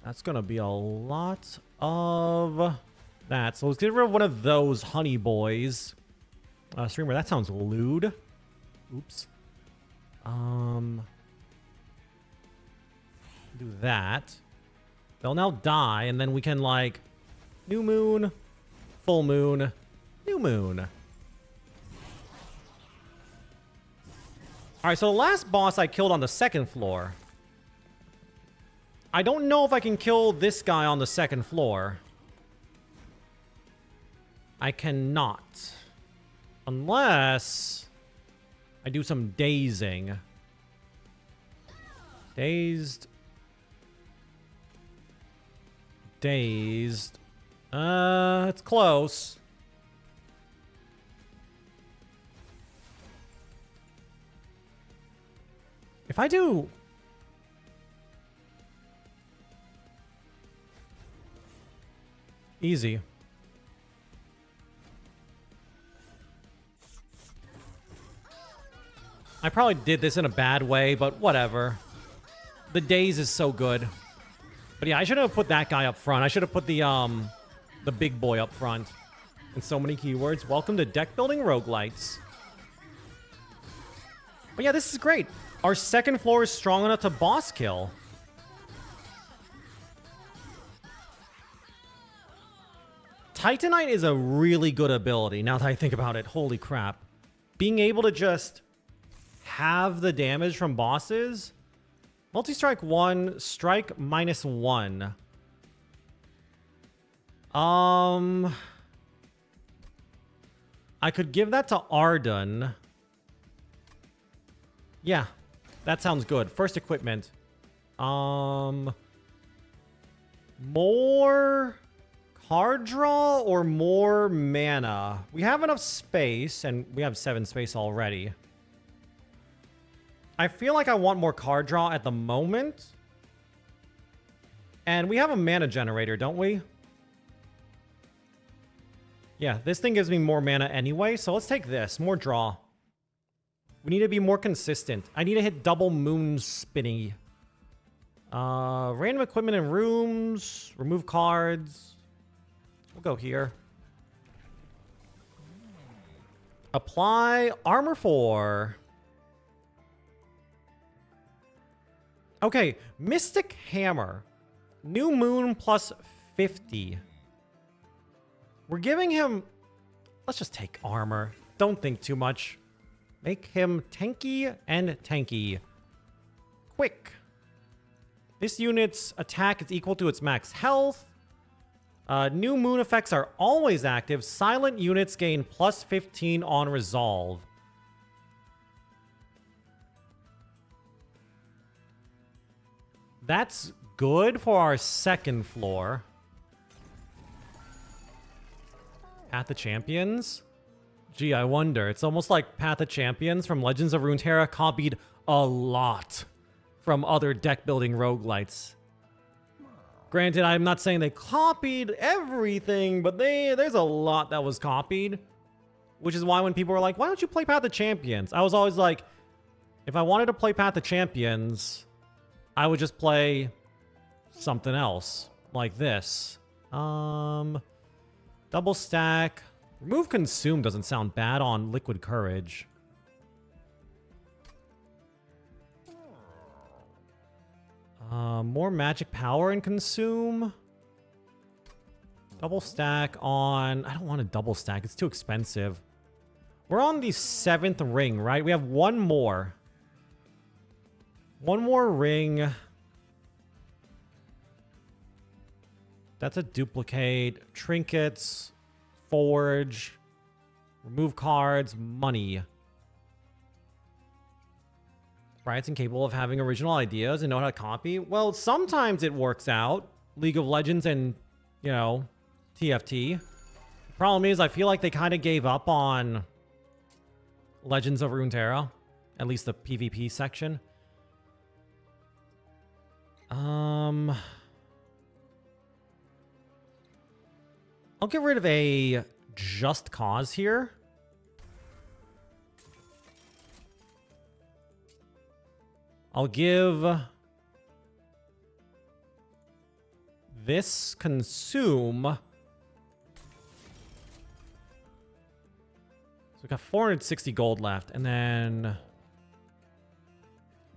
That's gonna be a lot of that. So let's get rid of one of those honey boys. Streamer, that sounds lewd. Oops. Do that. They'll now die, and then we can, like, new moon, full moon, new moon. All right, so the last boss I killed on the second floor. I don't know if I can kill this guy on the second floor. I cannot. Unless I do some dazing. Dazed. Dazed. It's close. If I do... Easy. I probably did this in a bad way, but whatever. The daze is so good. But yeah, I should have put that guy up front. I should have put the big boy up front. And so many keywords. Welcome to deck building roguelites. But yeah, this is great. Our second floor is strong enough to boss kill. Titanite is a really good ability, now that I think about it. Holy crap. Being able to just have the damage from bosses. Multi-strike 1, strike -1. I could give that to Arden. Yeah, that sounds good. First equipment. More card draw or more mana? We have enough space, and we have 7 space already. I feel like I want more card draw at the moment. And we have a mana generator, don't we? Yeah, this thing gives me more mana anyway, so let's take this. More draw. We need to be more consistent. I need to hit double moon spinny. Random equipment in rooms. Remove cards. We'll go here. Apply armor 4. Okay, Mystic Hammer. New Moon plus 50. We're giving him... Let's just take armor. Don't think too much. Make him tanky and tanky. Quick. This unit's attack is equal to its max health. New Moon effects are always active. Silent units gain plus 15 on resolve. That's good for our second floor. Path of Champions? Gee, I wonder. It's almost like Path of Champions from Legends of Runeterra copied a lot from other deck building roguelites. Granted, I'm not saying they copied everything, but there's a lot that was copied. Which is why when people were like, why don't you play Path of Champions? I was always like, if I wanted to play Path of Champions, I would just play something else. Like this. Double stack. Remove Consume doesn't sound bad on Liquid Courage. More magic power and Consume. Double stack on... I don't want to double stack. It's too expensive. We're on the 7th ring, right? We have one more. One more ring. That's a duplicate. Trinkets. Forge. Remove cards. Money. Right, it's incapable of having original ideas and know how to copy. Well, sometimes it works out. League of Legends and, you know, TFT. The problem is I feel like they kind of gave up on Legends of Runeterra. At least the PvP section. I'll get rid of a Just Cause here. I'll give this Consume. So we got 460 gold left, and then I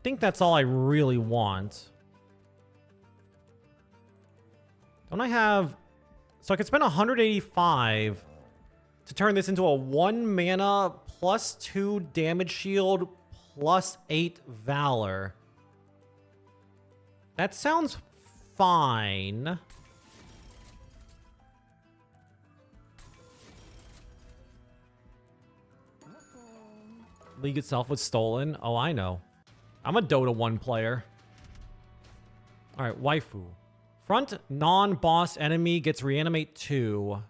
think that's all I really want. Don't I have... So I could spend 185 to turn this into a 1 mana plus 2 damage shield plus 8 Valor. That sounds fine. League itself was stolen. Oh, I know. I'm a Dota 1 player. Alright, waifu. Front non-boss enemy gets reanimate 2.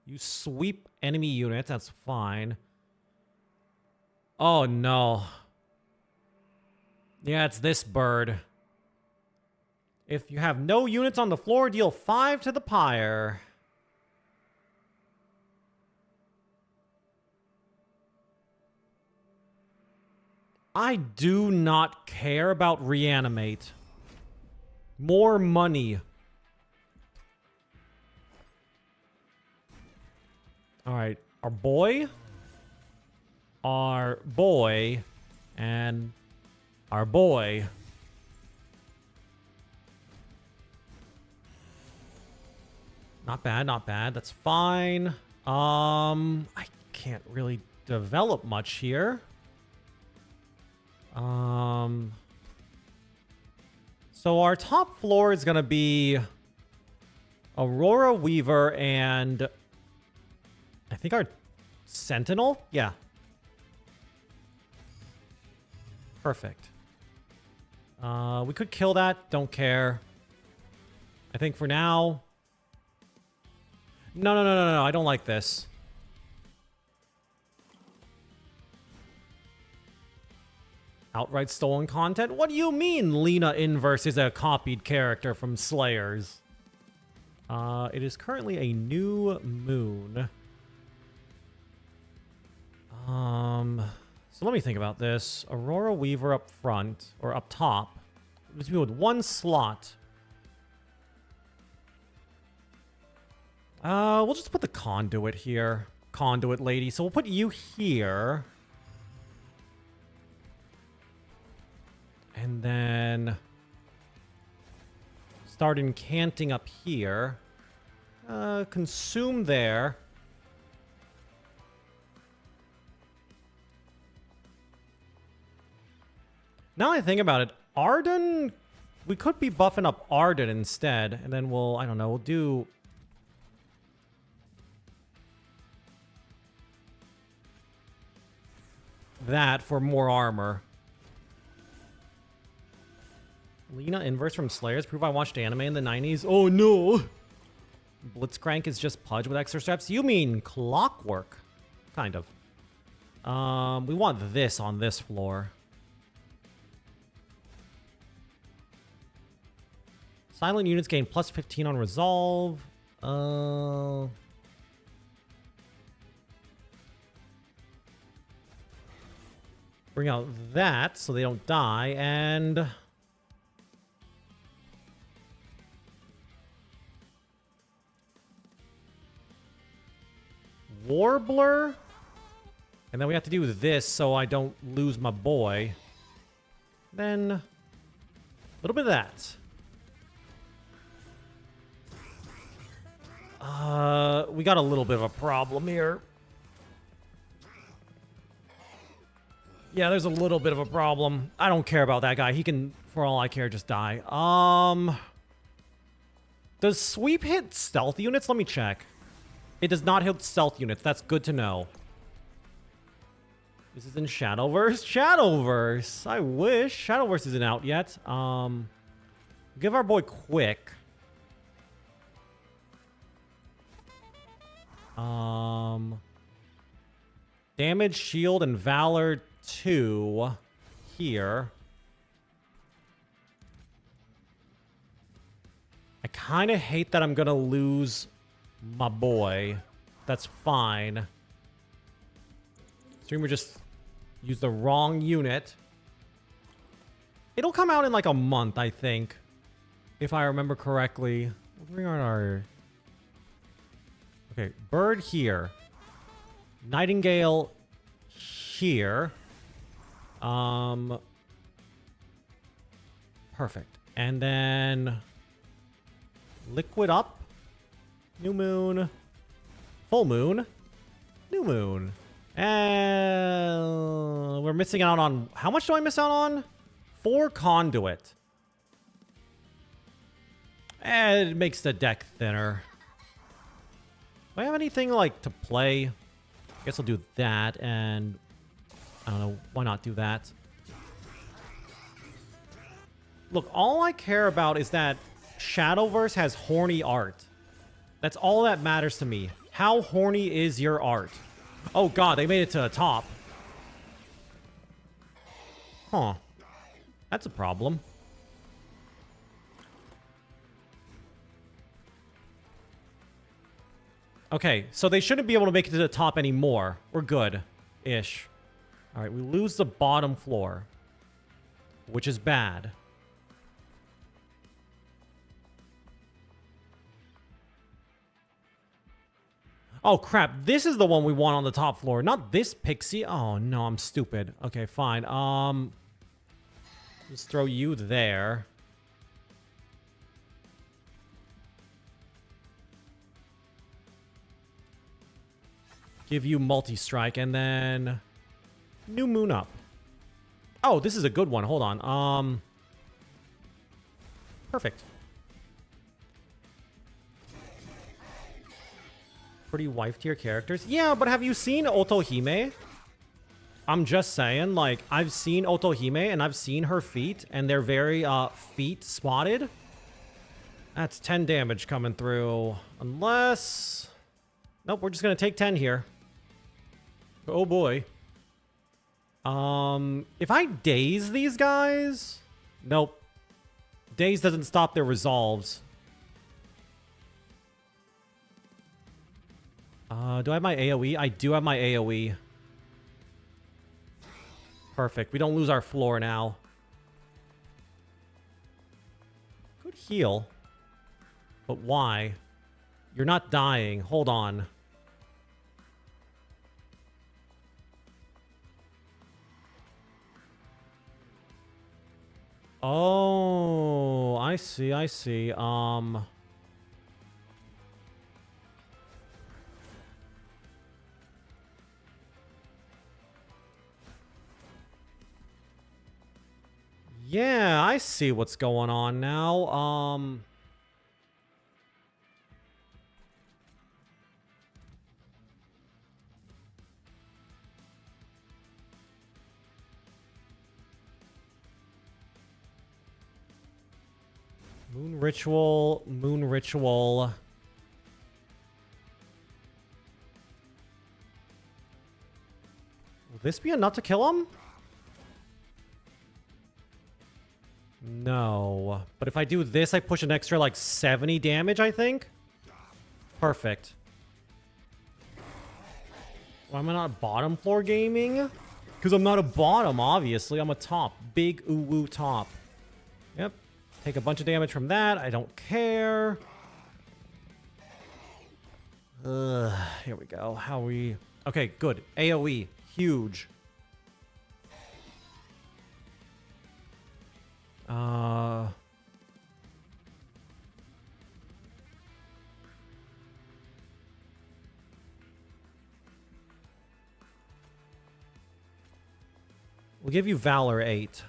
You sweep enemy units. That's fine. Oh, no. Yeah, it's this bird. If you have no units on the floor, deal 5 to the pyre. I do not care about reanimate. More money. Alright, our boy, and our boy. Not bad, not bad. That's fine. I can't really develop much here. So our top floor is gonna be Aurora Weaver and I think our Sentinel? Yeah. Perfect. We could kill that. Don't care. I think for now... No. I don't like this. Outright stolen content? What do you mean Lena Inverse is a copied character from Slayers? It is currently a new moon. So let me think about this. Aurora Weaver up front, or up top. Let's be with one slot. We'll just put the conduit here. Conduit lady. So we'll put you here. And then start incanting up here. Consume there. Now that I think about it, Arden, we could be buffing up Arden instead. And then we'll, I don't know, we'll do... that for more armor. Lena Inverse from Slayers. Prove I watched anime in the 90s. Oh no! Blitzcrank is just Pudge with extra steps. You mean Clockwork? Kind of. We want this on this floor. Silent units gain plus 15 on resolve. Bring out that so they don't die, and... Warbler? And then we have to do this so I don't lose my boy. Then... a little bit of that. We got a little bit of a problem here. Yeah, there's a little bit of a problem. I don't care about that guy. He can, for all I care, just die. Does sweep hit stealth units? Let me check. It does not hit stealth units. That's good to know. This is in Shadowverse? Shadowverse! I wish. Shadowverse isn't out yet. Give our boy Quick. Damage, Shield, and Valor 2 here. I kind of hate that I'm going to lose my boy. That's fine. Streamer just used the wrong unit. It'll come out in like a month, I think. If I remember correctly. We'll bring on our... okay, Bird here. Nightingale here. Perfect. And then Liquid up. New moon. Full moon. New moon. And we're missing out on... how much do I miss out on? 4 conduit. And it makes the deck thinner. Do I have anything like to play? I guess I'll do that, and I don't know, why not do that? Look, all I care about is that Shadowverse has horny art. That's all that matters to me. How horny is your art? Oh god, they made it to the top. Huh. That's a problem. Okay, so they shouldn't be able to make it to the top anymore. We're good-ish. All right, we lose the bottom floor, which is bad. Oh, crap. This is the one we want on the top floor. Not this pixie. Oh, no, I'm stupid. Okay, fine. Let's throw you there. Give you multi-strike, and then new moon up. Oh, this is a good one. Hold on. Perfect. Pretty wife tier characters. Yeah, but have you seen Otohime? I'm just saying, like, I've seen Otohime and I've seen her feet, and they're very feet spotted. That's 10 damage coming through. Unless... Nope, we're just gonna take 10 here. Oh boy. If I daze these guys... Nope. Daze doesn't stop their resolves. Do I have my AoE? I do have my AoE. Perfect. We don't lose our floor now. Good heal. But why? You're not dying. Hold on. Oh, I see, I see. Yeah, I see what's going on now. Moon Ritual, Moon Ritual. Will this be enough to kill him? No. But if I do this, I push an extra, like, 70 damage, I think? Perfect. Why am I not bottom floor gaming? Because I'm not a bottom, obviously. I'm a top. Big ooh-woo top. Yep. Take a bunch of damage from that. I don't care. Here we go. How we... Okay, good. AoE. Huge. We'll give you Valor 8.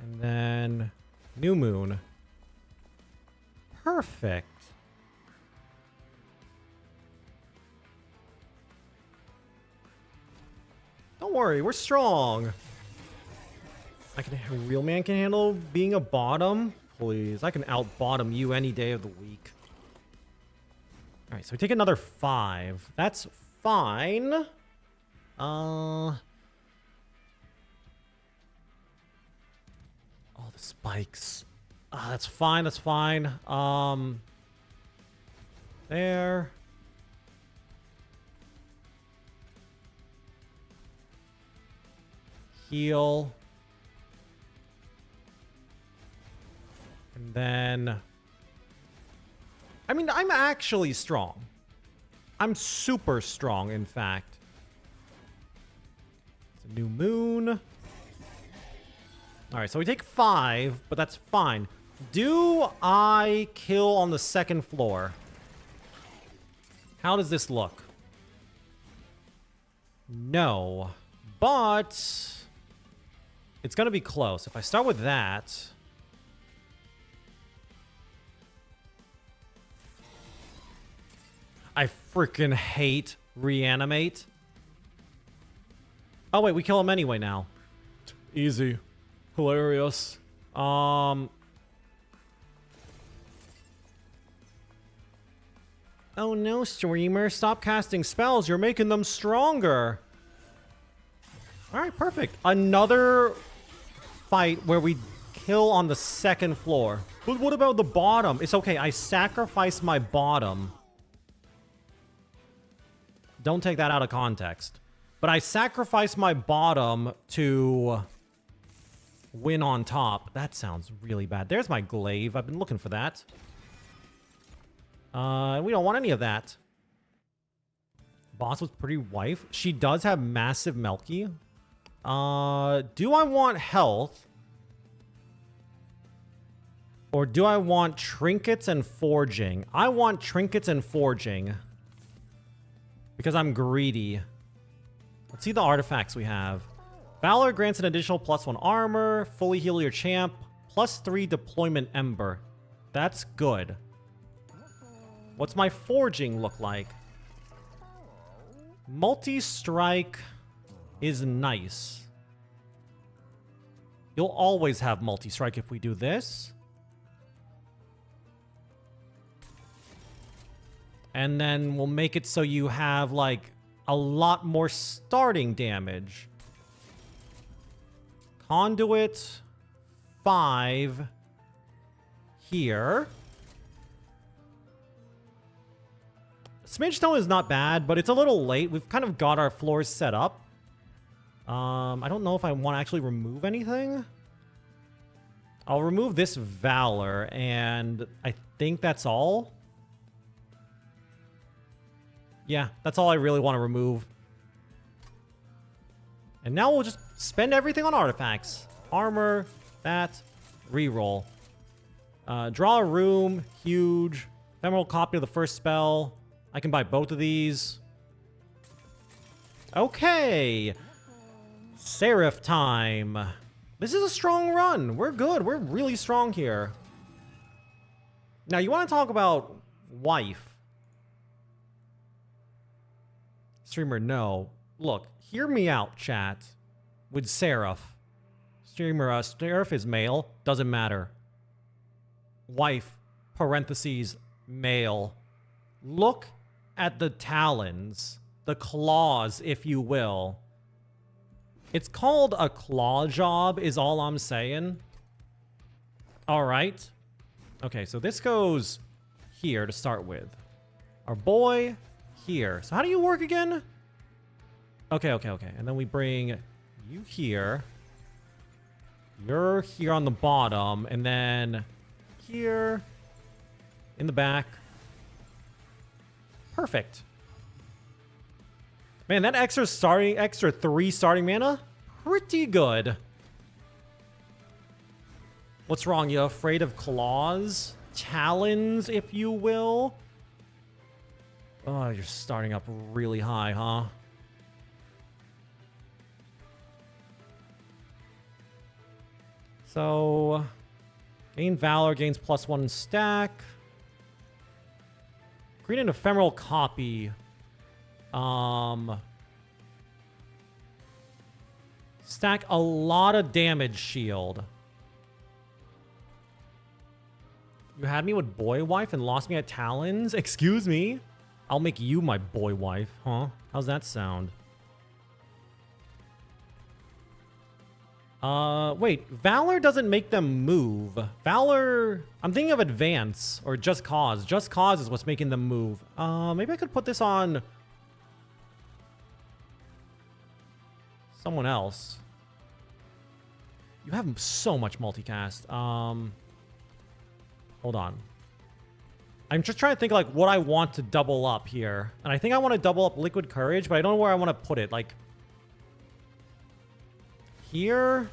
And then New Moon. Perfect. Don't worry, we're strong. A real man can handle being a bottom. Please, I can out-bottom you any day of the week. All right, so we take another 5. That's fine. Oh, the spikes. That's fine. That's fine. There. Heal. And then... I mean, I'm actually strong. I'm super strong, in fact. It's a new moon. Alright, so we take 5, but that's fine. Do I kill on the second floor? How does this look? No. But... it's gonna be close. If I start with that... I freaking hate reanimate. Oh, wait, we kill him anyway now. Easy. Hilarious. Oh no, streamer. Stop casting spells. You're making them stronger. Alright, perfect. Another fight where we kill on the second floor. But what about the bottom? It's okay. I sacrifice my bottom. Don't take that out of context. But I sacrificed my bottom to win on top. That sounds really bad. There's my glaive. I've been looking for that. We don't want any of that. Boss was pretty wife. She does have massive Melky. Do I want health? Or do I want trinkets and forging? I want trinkets and forging. Because I'm greedy. Let's see the artifacts we have. Valor grants an additional +1 armor. Fully heal your champ. +3 deployment ember. That's good. What's my forging look like? Multi-strike is nice. You'll always have multi-strike if we do this. And then we'll make it so you have, like, a lot more starting damage. Conduit 5 here. Smidge Stone is not bad, but it's a little late. We've kind of got our floors set up. I don't know if I want to actually remove anything. I'll remove this Valor, and I think that's all. Yeah, that's all I really want to remove. And now we'll just spend everything on artifacts. Armor, that, reroll. Draw a room, huge. Ephemeral copy of the first spell. I can buy both of these. Okay. Seraph time. This is a strong run. We're good. We're really strong here. Now, you want to talk about wife. Streamer, no. Look, hear me out, chat. With Seraph. Streamer, Seraph is male. Doesn't matter. Wife, parentheses, male. Look at the talons. The claws, if you will. It's called a claw job, is all I'm saying. Alright. Okay, so this goes here to start with. Our boy here. So how do you work again? Okay. And then we bring you here. You're here on the bottom. And then here in the back. Perfect. Man, that extra 3 starting mana, pretty good. What's wrong? You afraid of claws? Talons, if you will? Oh, you're starting up really high, huh? So, gain Valor, gains +1 stack. Create an ephemeral copy. Stack a lot of damage shield. You had me with boy wife and lost me at Talons? Excuse me? I'll make you my boy wife, huh? How's that sound? Wait, Valor doesn't make them move. Valor, I'm thinking of Advance or Just Cause. Just Cause is what's making them move. Maybe I could put this on someone else. You have so much multicast. Hold on. I'm just trying to think like what I want to double up here. And I think I want to double up Liquid Courage, but I don't know where I want to put it. Like here,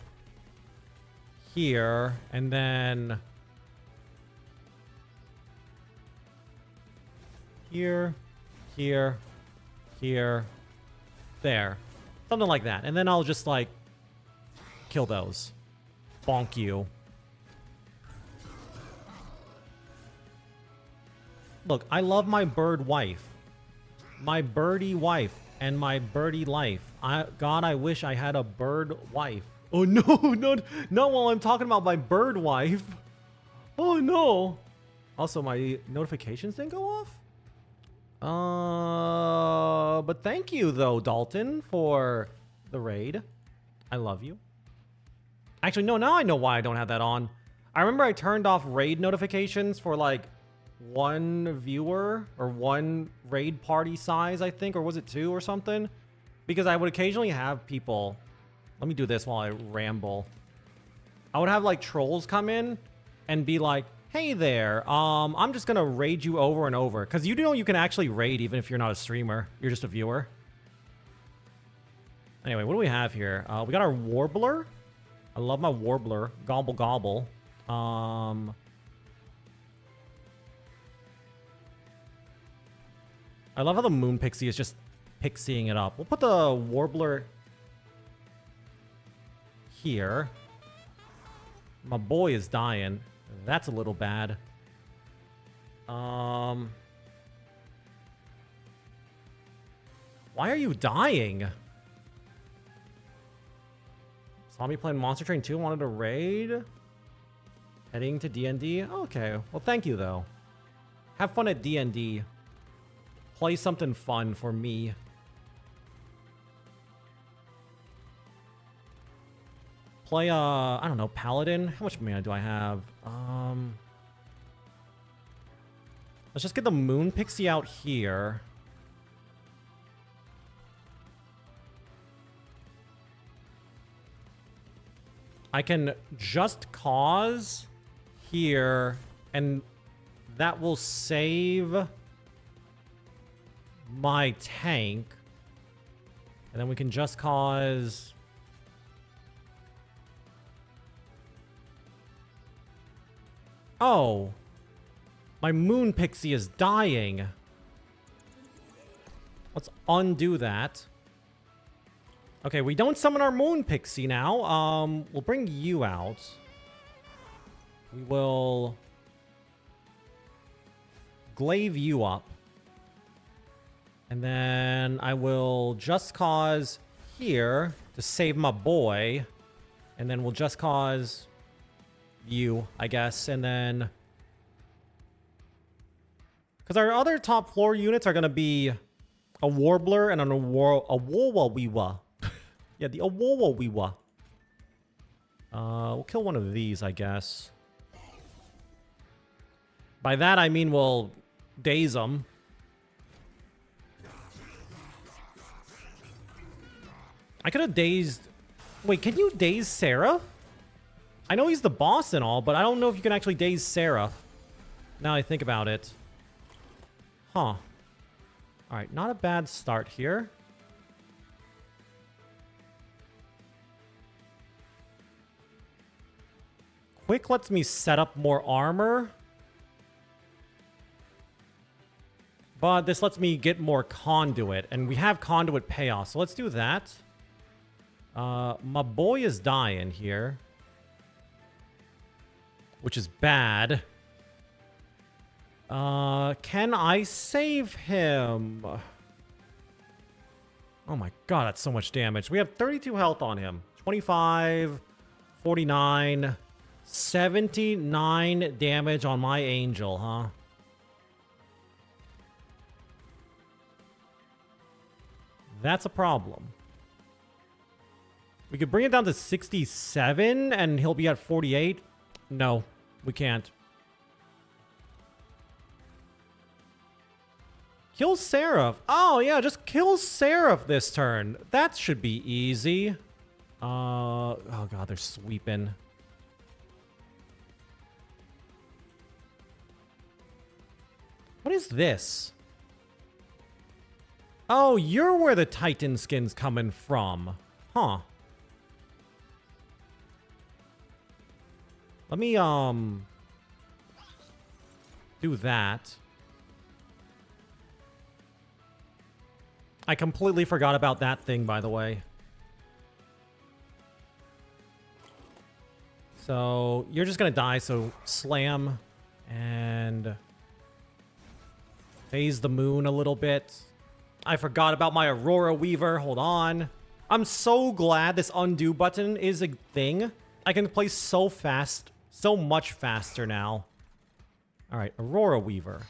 here, and then here, here, here, there. Something like that. And then I'll just like kill those. Bonk you. Look, I love my bird wife. My birdie wife and my birdie life. God, I wish I had a bird wife. Oh no, not while I'm talking about my bird wife. Oh no. Also, my notifications didn't go off. But thank you though, Dalton, for the raid. I love you. Actually, no, now I know why I don't have that on. I remember I turned off raid notifications for like one viewer or one raid party size, I think, or was it 2 or something? Because I would occasionally have people... Let me do this while I ramble. I would have like trolls come in and be like, hey there, I'm just gonna raid you over and over. Because you know you can actually raid even if you're not a streamer. You're just a viewer. Anyway, what do we have here? We got our Warbler. I love my Warbler. Gobble gobble. I love how the Moon Pixie is just pixieing it up. We'll put the Warbler here. My boy is dying. That's a little bad. Why are you dying? Saw me playing Monster Train 2, wanted to raid. Heading to D&D. Okay, well thank you though. Have fun at D&D. Play something fun for me. Play, I don't know, Paladin. How much mana do I have? Let's just get the Moon Pixie out here. I can just cause here, and that will save my tank. And then we can just cause... Oh, my Moon Pixie is dying. Let's undo that. Okay, we don't summon our Moon Pixie now. We'll bring you out. We will glaive you up. And then I will just cause here to save my boy. And then we'll just cause... you, I guess, and then... Because our other top floor units are going to be a Warbler and a Awowawiwa. Yeah, the Awowawiwa. We'll kill one of these, I guess. By that, I mean we'll daze them. I could have dazed... Wait, can you daze Seraph? I know he's the boss and all, but I don't know if you can actually daze Seraph. Now I think about it. Huh. Alright, not a bad start here. Quick lets me set up more armor. But this lets me get more conduit, and we have conduit payoff, so let's do that. My boy is dying here. Which is bad. Can I save him? Oh my god, that's so much damage. We have 32 health on him. 25, 49, 79 damage on my angel, huh? That's a problem. We could bring it down to 67 and he'll be at 48. No, we can't. Kill Seraph. Oh, yeah, just kill Seraph this turn. That should be easy. Oh, God, they're sweeping. What is this? Oh, you're where the Titan skin's coming from. Huh. Let me, do that. I completely forgot about that thing, by the way. So, you're just gonna die, so slam and phase the moon a little bit. I forgot about my Aurora Weaver. Hold on. I'm so glad this undo button is a thing. I can play so fast, so much faster now. All right, Aurora Weaver.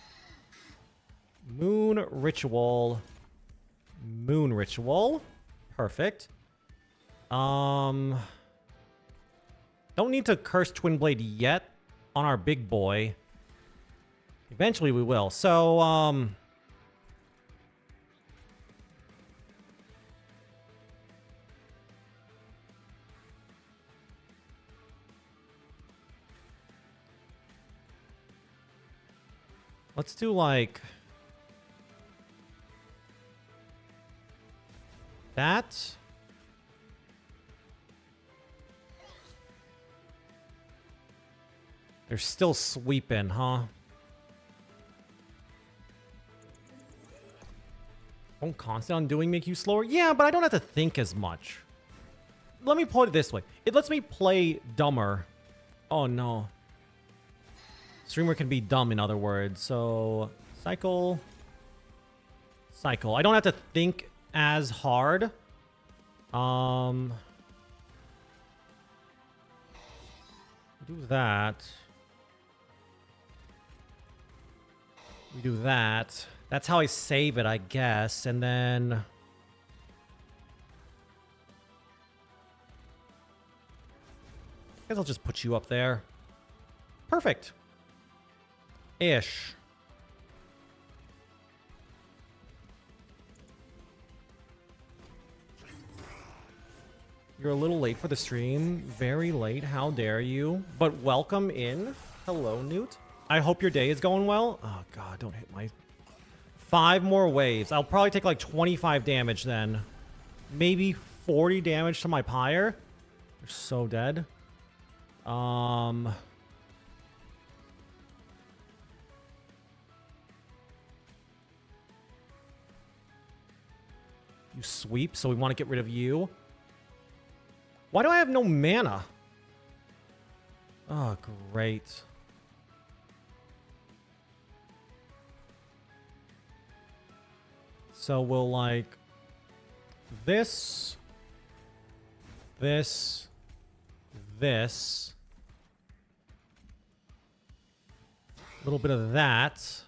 Moon Ritual. Moon Ritual. Perfect. Don't need to curse Twin Blade yet on our big boy. Eventually we will. So, let's do like that. They're still sweeping, huh? Won't constant undoing make you slower? Yeah, but I don't have to think as much. Let me put it this way. It lets me play dumber. Oh, no. Streamer can be dumb, in other words. So, cycle. Cycle. I don't have to think as hard. Do that. We do that. That's how I save it, I guess. And then... I guess I'll just put you up there. Perfect. Ish. You're a little late for the stream. Very late. How dare you? But welcome in. Hello, Newt. I hope your day is going well. Oh, God. Don't hit my... 5 more waves. I'll probably take like 25 damage then. Maybe 40 damage to my pyre. They're so dead. You sweep, so we want to get rid of you. Why do I have no mana? Oh, great. So we'll like this, this, this. A little bit of that.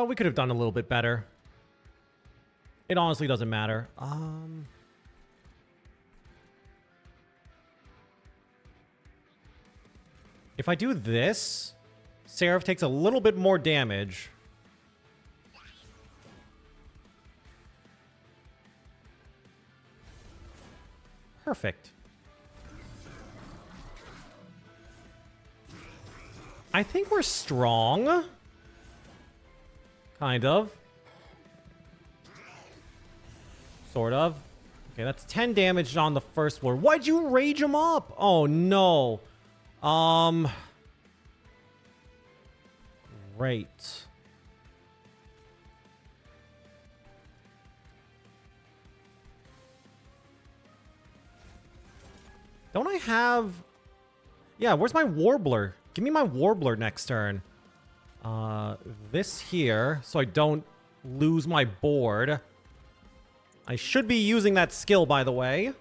We could have done a little bit better. It honestly doesn't matter. If I do this, Seraph takes a little bit more damage. Perfect. I think we're strong. Kind of. Sort of. Okay, that's 10 damage on the first floor. Why'd you rage him up? Oh, no. Great. Don't I have... Yeah, where's my Warbler? Give me my Warbler next turn. This here, so I don't lose my board. I should be using that skill, by the way.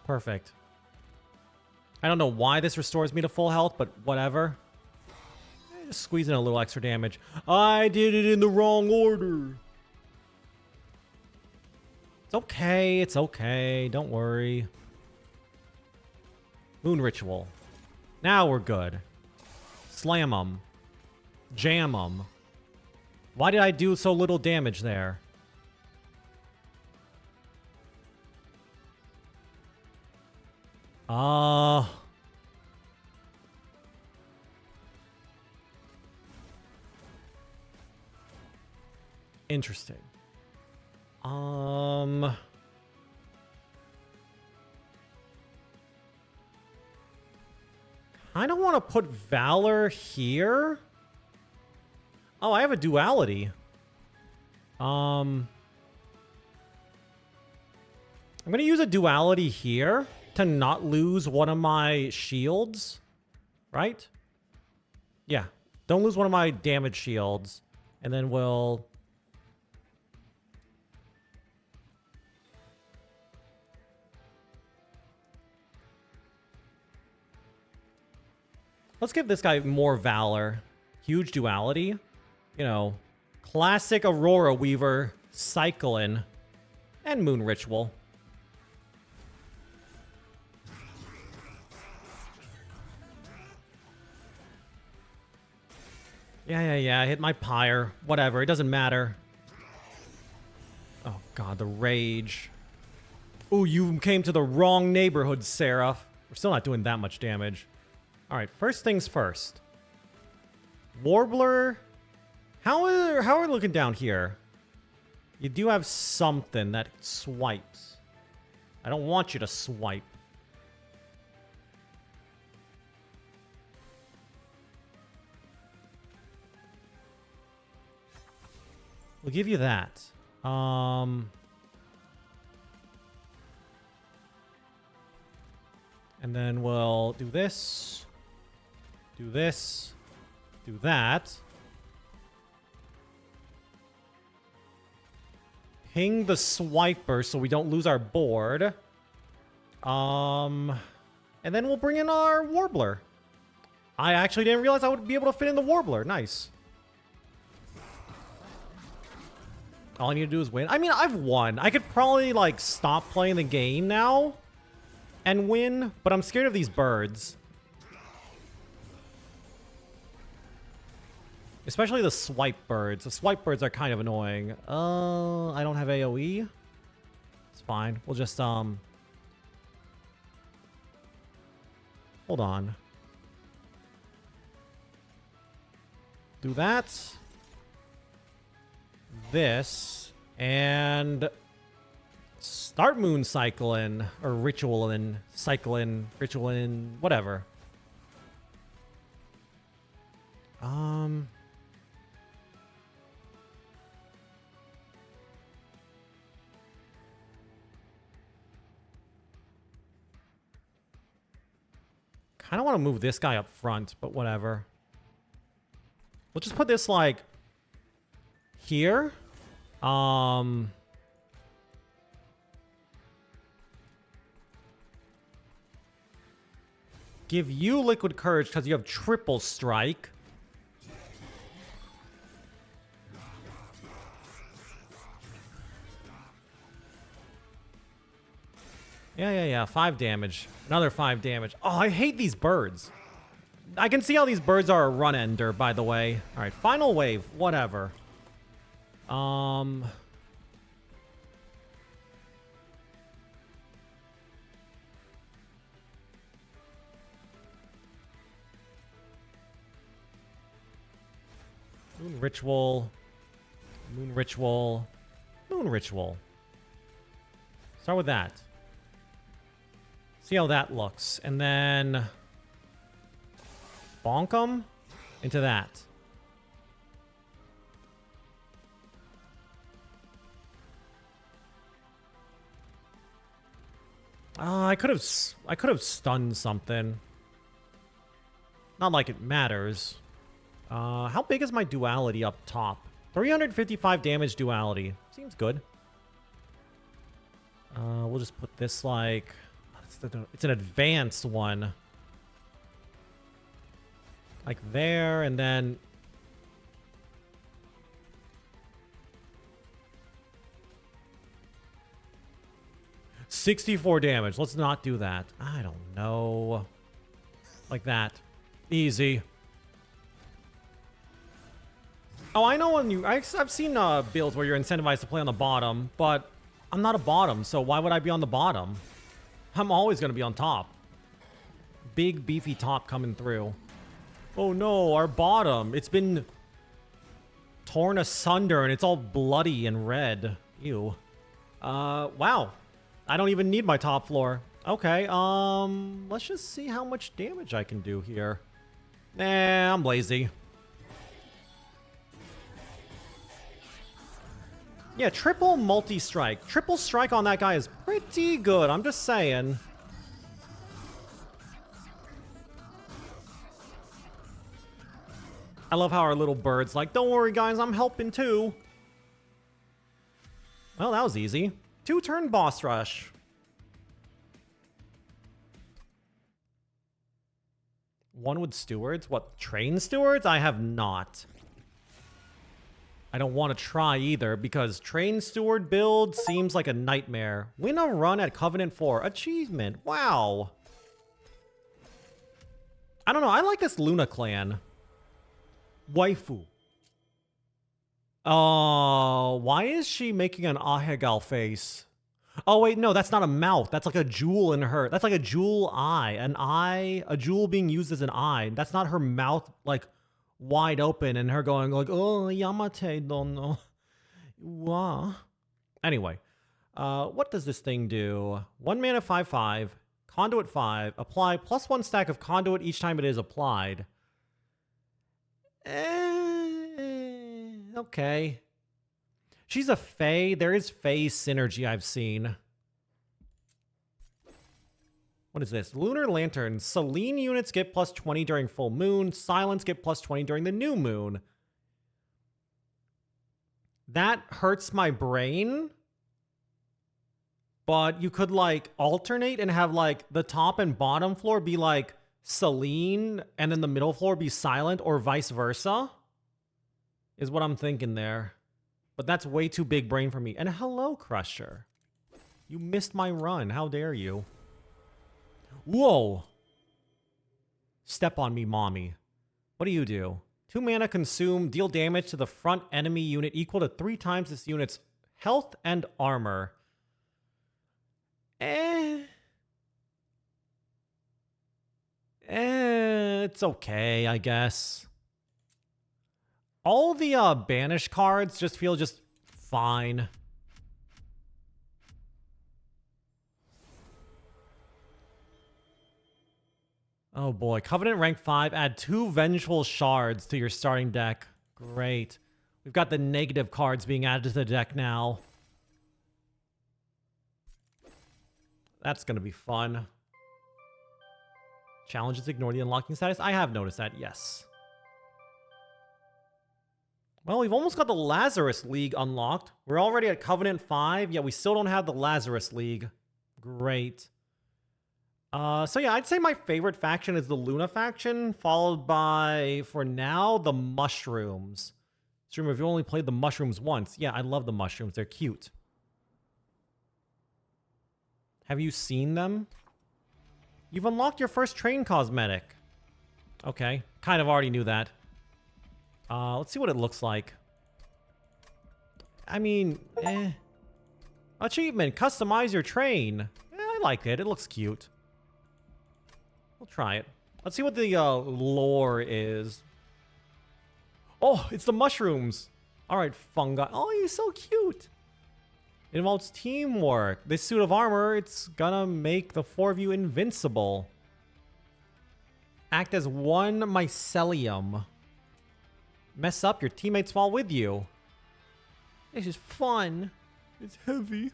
Perfect. I don't know why this restores me to full health, but whatever. Just squeeze in a little extra damage. I did it in the wrong order. It's okay. It's okay. Don't worry. Moon Ritual. Now we're good. Slam them. Jam them. Why did I do so little damage there? Interesting. I don't want to put Valor here. Oh, I have a duality. I'm going to use a duality here to not lose one of my shields. Right? Yeah. Don't lose one of my damage shields. And then we'll... Let's give this guy more Valor. Huge duality. You know, classic Aurora Weaver Cycling, and Moon Ritual. Yeah, I hit my pyre. Whatever, it doesn't matter. Oh god, the rage. Ooh, you came to the wrong neighborhood, Seraph. We're still not doing that much damage. Alright, first things first. Warbler. How are we looking down here? You do have something that swipes. I don't want you to swipe. We'll give you that. And then we'll do this. Do this. Do that. Ping the swiper so we don't lose our board. And then we'll bring in our Warbler. I actually didn't realize I would be able to fit in the Warbler. Nice. All I need to do is win. I mean, I've won. I could probably, like, stop playing the game now and win, but I'm scared of these birds. Especially the swipe birds. The swipe birds are kind of annoying. I don't have AoE. It's fine. We'll just, hold on. Do that. This. And start moon cycling. Or ritualing. Cycling. Ritualing. Whatever. I don't want to move this guy up front, but whatever. We'll just put this, like, here. Give you Liquid Courage because you have triple strike. Yeah. 5 damage. Another 5 damage. Oh, I hate these birds. I can see how these birds are a run ender, by the way. All right, final wave. Whatever. Moon Ritual. Moon Ritual. Moon Ritual. Start with that. See how that looks. And then bonk them into that. I could have stunned something. Not like it matters. How big is my duality up top? 355 damage duality. Seems good. We'll just put this like... It's an advanced one. Like there, and then... $64 damage. Let's not do that. I don't know. Like that. Easy. Oh, I know when you... I've seen builds where you're incentivized to play on the bottom, but I'm not a bottom, so why would I be on the bottom? I'm always going to be on top. Big, beefy top coming through. Oh no, our bottom. It's been torn asunder and it's all bloody and red. Ew. Wow. I don't even need my top floor. Okay, let's just see how much damage I can do here. Nah, I'm lazy. Yeah, triple multi-strike. Triple strike on that guy is pretty good, I'm just saying. I love how our little bird's like, don't worry guys, I'm helping too. Well, that was easy. 2-turn boss rush. One with stewards? What, train stewards? I have not. I don't want to try either because Train Steward build seems like a nightmare. Win a run at Covenant 4. Achievement. Wow. I don't know. I like this Luna clan. Waifu. Why is she making an Ahegal face? Oh, wait, no, that's not a mouth. That's like a jewel in her. That's like a jewel eye. An eye, a jewel being used as an eye. That's not her mouth, like, wide open and her going like, oh, Yamate don't know. Wow. Anyway, what does this thing do? 1 mana 5/5, conduit 5, apply +1 stack of conduit each time it is applied. Okay. She's a Fae. There is Fae synergy I've seen. What is this? Lunar Lantern. Selene units get +20 during full moon. Silence get +20 during the new moon. That hurts my brain. But you could, like, alternate and have, like, the top and bottom floor be, like, Selene and then the middle floor be Silent or vice versa. Is what I'm thinking there. But that's way too big brain for me. And hello, Crusher. You missed my run. How dare you? Whoa. Step on me, mommy. What do? 2 mana consume, deal damage to the front enemy unit equal to 3 times this unit's health and armor. It's okay, I guess. All the banish cards just feel just fine. Oh boy, Covenant rank 5, add 2 Vengeful Shards to your starting deck. Great. We've got the negative cards being added to the deck now. That's gonna be fun. Challenges ignore the unlocking status. I have noticed that, yes. Well, we've almost got the Lazarus League unlocked. We're already at Covenant 5, yet we still don't have the Lazarus League. Great. So yeah, I'd say my favorite faction is the Luna faction, followed by, for now, the Mushrooms. Streamer, if you only played the Mushrooms once. Yeah, I love the Mushrooms. They're cute. Have you seen them? You've unlocked your first train cosmetic. Okay, kind of already knew that. Let's see what it looks like. I mean, Achievement, customize your train. I like it. It looks cute. We'll try it. Let's see what the lore is. Oh, it's the mushrooms. All right, fungi. Oh, he's so cute. It involves teamwork. This suit of armor, it's gonna make the 4 of you invincible. Act as 1 mycelium. Mess up, your teammates fall with you. This is fun. It's heavy.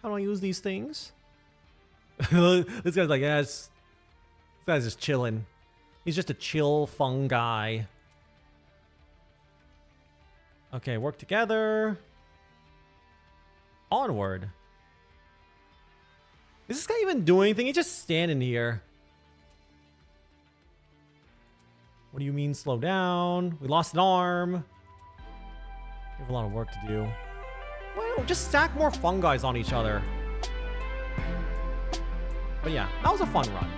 How do I use these things? This guy's like, yeah, this guy's just chilling. He's just a chill fungi. Okay, work together. Onward. Is this guy even doing anything? He's just standing here. What do you mean slow down? We lost an arm. We have a lot of work to do. Well, just stack more fungi on each other. But yeah, that was a fun run.